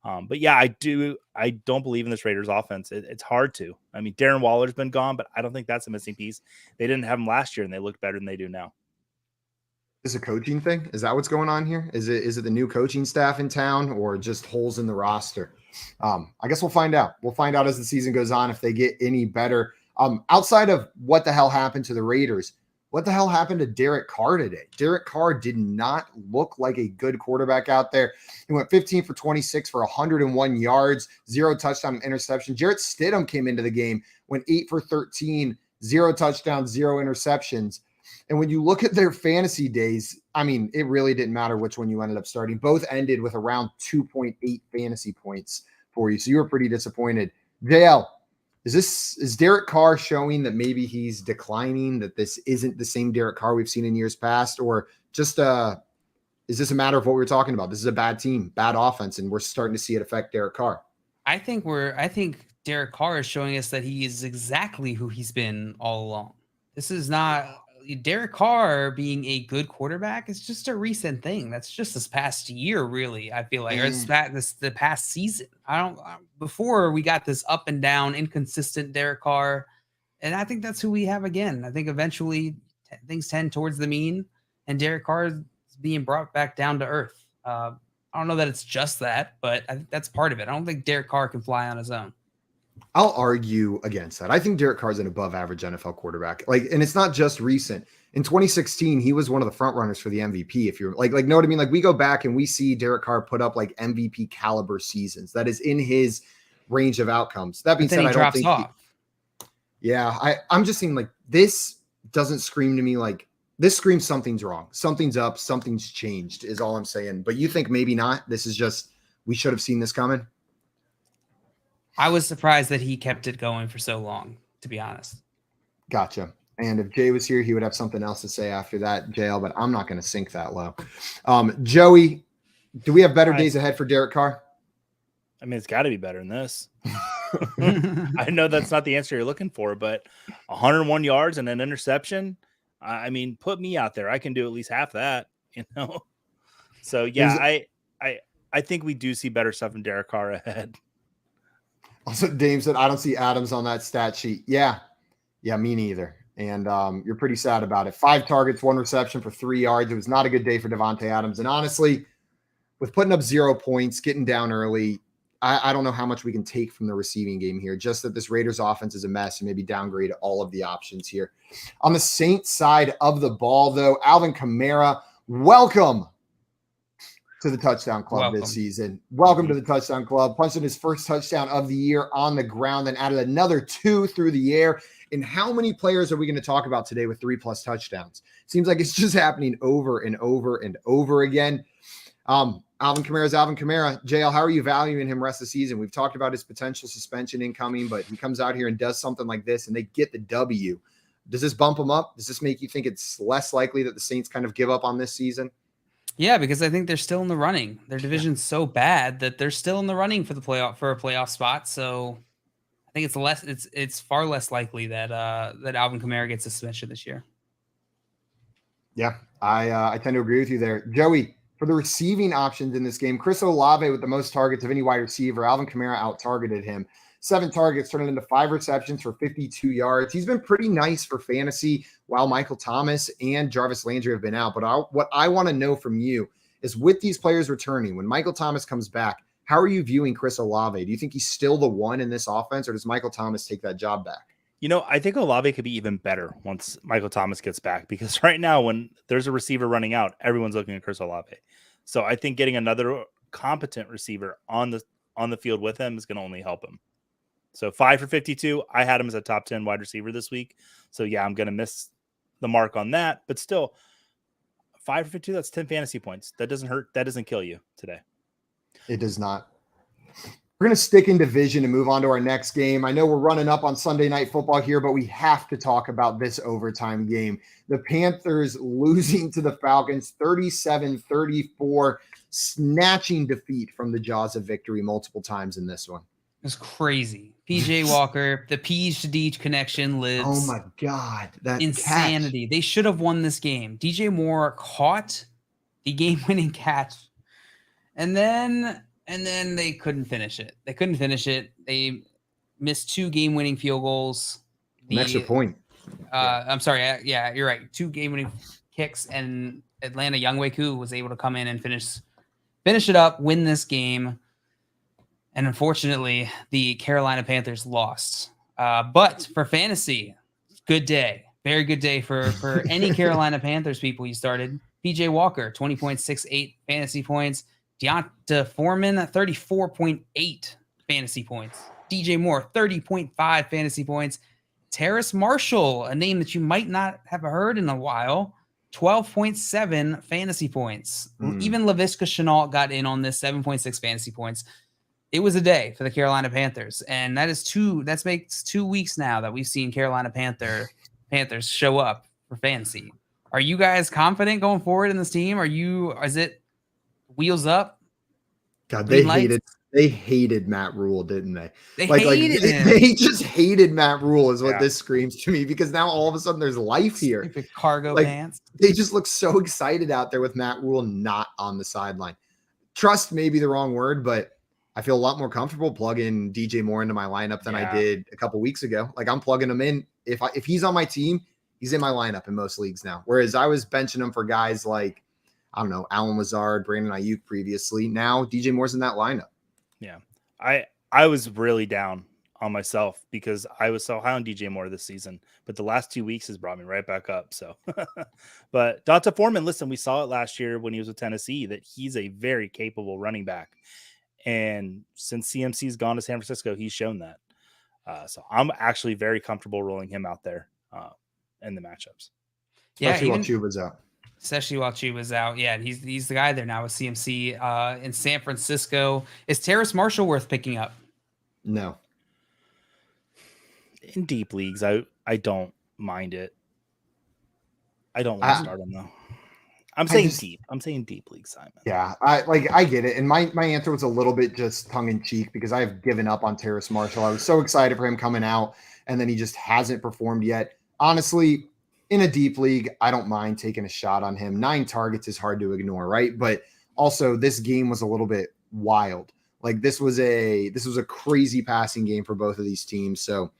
Speaker 2: But yeah, I don't believe in this Raiders offense. It's hard to. I mean, Darren Waller's been gone, but I don't think that's a missing piece. They didn't have him last year, and they looked better than they do now.
Speaker 1: Is it a coaching thing? Is that what's going on here? Is it the new coaching staff in town or just holes in the roster? I guess we'll find out. We'll find out as the season goes on if they get any better. Outside of what the hell happened to the Raiders, what the hell happened to Derek Carr today? Derek Carr did not look like a good quarterback out there. He went 15 for 26 for 101 yards, 0 touchdown interception. Jarrett Stidham came into the game, went 8 for 13, 0 touchdowns, 0 interceptions. And when you look at their fantasy days, I mean, it really didn't matter which one you ended up starting. Both ended with around 2.8 fantasy points for you. So you were pretty disappointed. JL, is Derek Carr showing that maybe he's declining, that this isn't the same Derek Carr we've seen in years past, or just is this a matter of what we were talking about? This is a bad team, bad offense, and we're starting to see it affect Derek Carr.
Speaker 3: I think Derek Carr is showing us that he is exactly who he's been all along. This is not Derek Carr being a good quarterback. It's just a recent thing. That's just this past year, really. I feel like, or the past season. Before we got this up and down, inconsistent Derek Carr, and I think that's who we have again. I think eventually things tend towards the mean, and Derek Carr is being brought back down to earth. I don't know that it's just that, but I think that's part of it. I don't think Derek Carr can fly on his own.
Speaker 1: I'll argue against that. I think Derek Carr is an above average NFL quarterback. And it's not just recent. In 2016, he was one of the front runners for the MVP. If you're know what I mean? Like, we go back and we see Derek Carr put up like MVP caliber seasons. That is in his range of outcomes. That being said, I don't think I'm just saying, like, this doesn't scream to me like this screams something's wrong. Something's up, something's changed is all I'm saying. But you think maybe not? This is just, we should have seen this coming.
Speaker 3: I was surprised that he kept it going for so long, to be honest.
Speaker 1: Gotcha. And if Jay was here, he would have something else to say after that, JL, but I'm not going to sink that low. Joey, do we have better days ahead for Derek Carr?
Speaker 2: I mean, it's got to be better than this. I know that's not the answer you're looking for, but 101 yards and an interception. I mean, put me out there. I can do at least half that, you know? So yeah, I think we do see better stuff in Derek Carr ahead.
Speaker 1: Also, Dame said, I don't see Adams on that stat sheet. Yeah, me neither. And you're pretty sad about it. 5 targets, 1 reception for 3 yards. It was not a good day for Devontae Adams. And honestly, with putting up 0 points, getting down early, I don't know how much we can take from the receiving game here. Just that this Raiders offense is a mess and maybe downgrade all of the options here. On the Saints side of the ball, though, Alvin Kamara, welcome to the Touchdown Club
Speaker 3: Welcome.
Speaker 1: this season. Welcome to the Touchdown Club. Punched in his first touchdown of the year on the ground, then added another 2 through the air. And how many players are we going to talk about today with 3+ touchdowns? Seems like it's just happening over and over and over again. Alvin Kamara's Alvin Kamara. JL, how are you valuing him rest of the season? We've talked about his potential suspension incoming, but he comes out here and does something like this and they get the W. Does this bump him up? Does this make you think it's less likely that the Saints kind of give up on this season?
Speaker 3: Yeah, because I think they're still in the running. Their division's so bad that they're still in the running for a playoff spot. So I think it's far less likely that Alvin Kamara gets a suspension this year.
Speaker 1: Yeah, I tend to agree with you there. Joey, for the receiving options in this game, Chris Olave with the most targets of any wide receiver. Alvin Kamara out-targeted him. 7 targets, turned into 5 receptions for 52 yards. He's been pretty nice for fantasy while Michael Thomas and Jarvis Landry have been out. But what I want to know from you is, with these players returning, when Michael Thomas comes back, how are you viewing Chris Olave? Do you think he's still the one in this offense, or does Michael Thomas take that job back?
Speaker 2: I think Olave could be even better once Michael Thomas gets back, because right now when there's a receiver running out, everyone's looking at Chris Olave. So I think getting another competent receiver on the field with him is going to only help him. So 5 for 52. I had him as a top 10 wide receiver this week. So yeah, I'm going to miss the mark on that, but still 5 for 52. That's 10 fantasy points. That doesn't hurt. That doesn't kill you today.
Speaker 1: It does not. We're going to stick in division and move on to our next game. I know we're running up on Sunday Night Football here, but we have to talk about this overtime game. The Panthers losing to the Falcons 37-34, snatching defeat from the jaws of victory multiple times in this one.
Speaker 3: It's crazy. PJ Walker, the Peach to Deej connection lives.
Speaker 1: Oh my God. That
Speaker 3: insanity.
Speaker 1: Catch.
Speaker 3: They should have won this game. DJ Moore caught the game-winning catch. And then they couldn't finish it. They missed 2 game-winning field goals.
Speaker 1: An extra point.
Speaker 3: I'm sorry. Yeah, you're right. 2 game-winning kicks, and Atlanta Younghoe was able to come in and finish it up, win this game. And unfortunately, the Carolina Panthers lost. But for fantasy, good day. Very good day for any Carolina Panthers people you started. PJ Walker, 20.68 fantasy points. Deonta Foreman, 34.8 fantasy points. DJ Moore, 30.5 fantasy points. Terrace Marshall, a name that you might not have heard in a while, 12.7 fantasy points. Even Laviska Shenault got in on this, 7.6 fantasy points. It was a day for the Carolina Panthers, and that makes 2 weeks now that we've seen Carolina Panthers show up for fantasy. Are you guys confident going forward in this team? Is it wheels up?
Speaker 1: God, they hated Matt Rule, didn't they?
Speaker 3: They hated him.
Speaker 1: They just hated Matt Rule is what this screams to me, because now all of a sudden there's life here.
Speaker 3: Stupid cargo pants.
Speaker 1: They just look so excited out there with Matt Rule not on the sideline. Trust may be the wrong word, but I feel a lot more comfortable plugging DJ Moore into my lineup than I did a couple weeks ago. Like, I'm plugging him in. If he's on my team, he's in my lineup in most leagues now. Whereas I was benching him for guys like, I don't know, Allen Lazard, Brandon Ayuk previously. Now DJ Moore's in that lineup. Yeah.
Speaker 2: I was really down on myself because I was so high on DJ Moore this season, but the last 2 weeks has brought me right back up. So, but Deonta Foreman, listen, we saw it last year when he was with Tennessee that he's a very capable running back. And since CMC's gone to San Francisco, he's shown that. So I'm actually very comfortable rolling him out there in the matchups.
Speaker 1: Especially while Chuba's out.
Speaker 3: Especially while Chuba's out. Yeah, he's the guy there now with CMC in San Francisco. Is Terrace Marshall worth picking up?
Speaker 1: No.
Speaker 2: In deep leagues, I don't mind it. I don't want to start him though. I'm saying deep league, Simon.
Speaker 1: Yeah, I get it. And my answer was a little bit just tongue in cheek because I have given up on Terrace Marshall. I was so excited for him coming out, and then he just hasn't performed yet. Honestly, in a deep league, I don't mind taking a shot on him. 9 targets is hard to ignore, right? But also this game was a little bit wild. Like this was a crazy passing game for both of these teams. So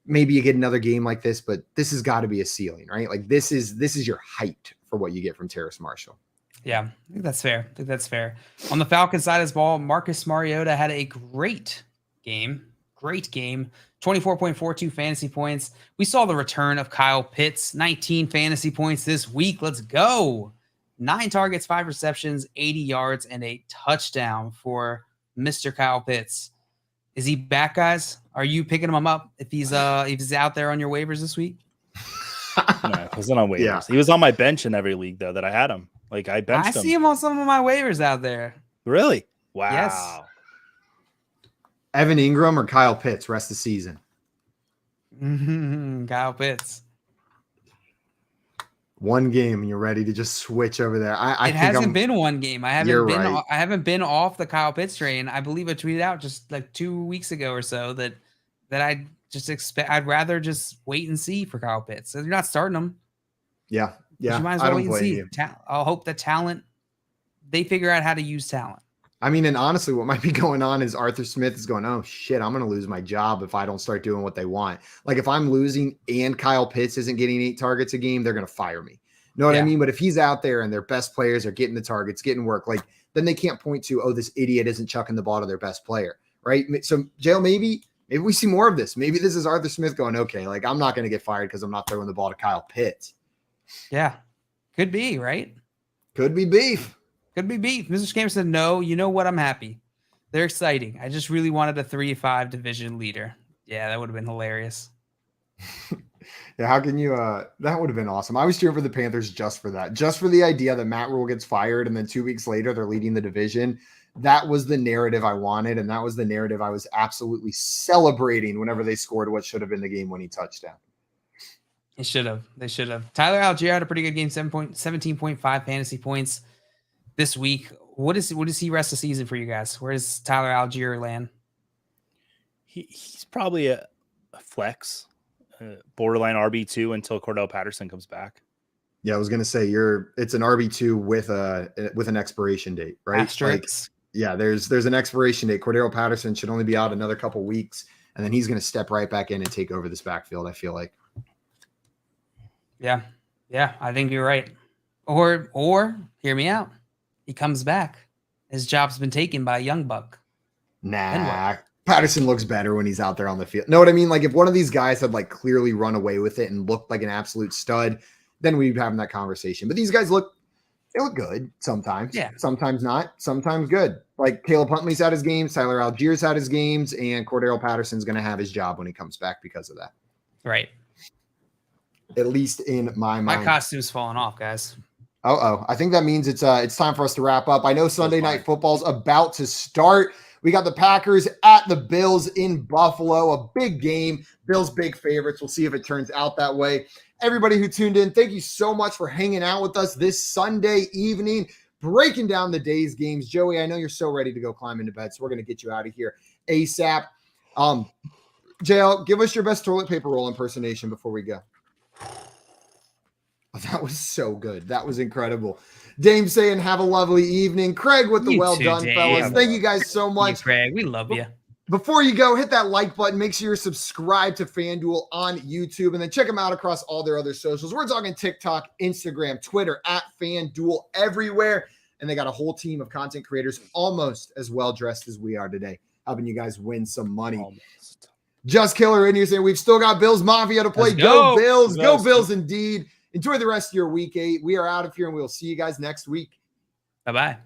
Speaker 1: maybe you get another game like this, but this has got to be a ceiling, right? Like this is your height for what you get from Terrace Marshall.
Speaker 3: Yeah, I think that's fair. On the Falcons side of the ball, Marcus Mariota had a great game. 24.42 fantasy points. We saw the return of Kyle Pitts, 19 fantasy points this week. Let's go. 9 targets, 5 receptions, 80 yards, and a touchdown for Mr. Kyle Pitts. Is he back, guys? Are you picking him up if he's out there on your waivers this week?
Speaker 2: No, he wasn't on waivers.
Speaker 1: Yeah.
Speaker 2: He was on my bench in every league though that I had him. Like I benched him.
Speaker 3: I see him on some of my waivers out there.
Speaker 2: Really? Wow.
Speaker 3: Yes.
Speaker 1: Evan Ingram or Kyle Pitts rest of the season?
Speaker 3: Kyle Pitts.
Speaker 1: One game and you're ready to just switch over there.
Speaker 3: It hasn't been one game. I
Speaker 1: Right.
Speaker 3: haven't been off the Kyle Pitts train. I believe I tweeted out just like 2 weeks ago or so that I just expect. I'd rather just wait and see for Kyle Pitts. So you're not starting him.
Speaker 1: Yeah.
Speaker 3: You might as well wait and see. I'll hope that they figure out how to use talent.
Speaker 1: I mean, and honestly, what might be going on is Arthur Smith is going, oh shit, I'm going to lose my job if I don't start doing what they want. Like if I'm losing and Kyle Pitts isn't getting 8 targets a game, they're going to fire me. Know what I mean? But if he's out there and their best players are getting the targets, getting work, like then they can't point to, oh, this idiot isn't chucking the ball to their best player. Right. So Jail, maybe we see more of this. Maybe this is Arthur Smith going, okay, like I'm not going to get fired because I'm not throwing the ball to Kyle Pitts.
Speaker 3: Yeah. Could be, right?
Speaker 1: Could be beef.
Speaker 3: Could be beef. Mr. Scammer said, no, you know what? I'm happy. They're exciting. I just really wanted a 3-5 division leader. Yeah, that would have been hilarious.
Speaker 1: Yeah, how can you that would have been awesome. I was cheering for the Panthers just for that. Just for the idea that Matt Rule gets fired and then 2 weeks later they're leading the division. That was the narrative I wanted, and that was the narrative I was absolutely celebrating whenever they scored what should have been the game-winning touchdown.
Speaker 3: They should have. Tyler Algier had a pretty good game, 17.5 fantasy points this week. What is he rest of the season for you guys? Where does Tyler Algier land?
Speaker 2: He's probably a flex, borderline RB2 until Cordell Patterson comes back.
Speaker 1: Yeah, I was gonna say it's an RB2 with an expiration date, right?
Speaker 3: Asterisks.
Speaker 1: Yeah, there's an expiration date. Cordell Patterson should only be out another couple weeks, and then he's gonna step right back in and take over this backfield, I feel like.
Speaker 3: Yeah, I think you're right. Or hear me out. He comes back. His job's been taken by a young buck.
Speaker 1: Nah, Patterson looks better when he's out there on the field. Know what I mean? Like if one of these guys had like clearly run away with it and looked like an absolute stud, then we'd be having that conversation. But these guys look good sometimes.
Speaker 3: Yeah.
Speaker 1: Sometimes not. Sometimes good. Like Caleb Huntley's had his games, Tyler Algier's had his games, and Cordell Patterson's going to have his job when he comes back because of that.
Speaker 3: Right.
Speaker 1: At least in my mind.
Speaker 3: My costume's falling off, guys.
Speaker 1: I think that means it's time for us to wrap up. I know Sunday Night Football's about to start. We got the Packers at the Bills in Buffalo, a big game. Bills big favorites. We'll see if it turns out that way. Everybody who tuned in, thank you so much for hanging out with us this Sunday evening, breaking down the day's games. Joey, I know you're so ready to go climb into bed, so we're going to get you out of here ASAP. JL, give us your best toilet paper roll impersonation before we go. Oh, that was so good. That was incredible. Dame saying, have a lovely evening. Craig with the well done, fellas. Thank you guys so much.
Speaker 3: Craig, we love you.
Speaker 1: Before you go, hit that like button. Make sure you're subscribed to FanDuel on YouTube, and then check them out across all their other socials. We're talking TikTok, Instagram, Twitter, at FanDuel, everywhere. And they got a whole team of content creators almost as well dressed as we are today, helping you guys win some money. Almost. Just Killer in here saying we've still got Bills Mafia to play. Go Bills. Go Bills indeed. Enjoy the rest of your week 8. We are out of here, and we'll see you guys next week.
Speaker 3: Bye-bye.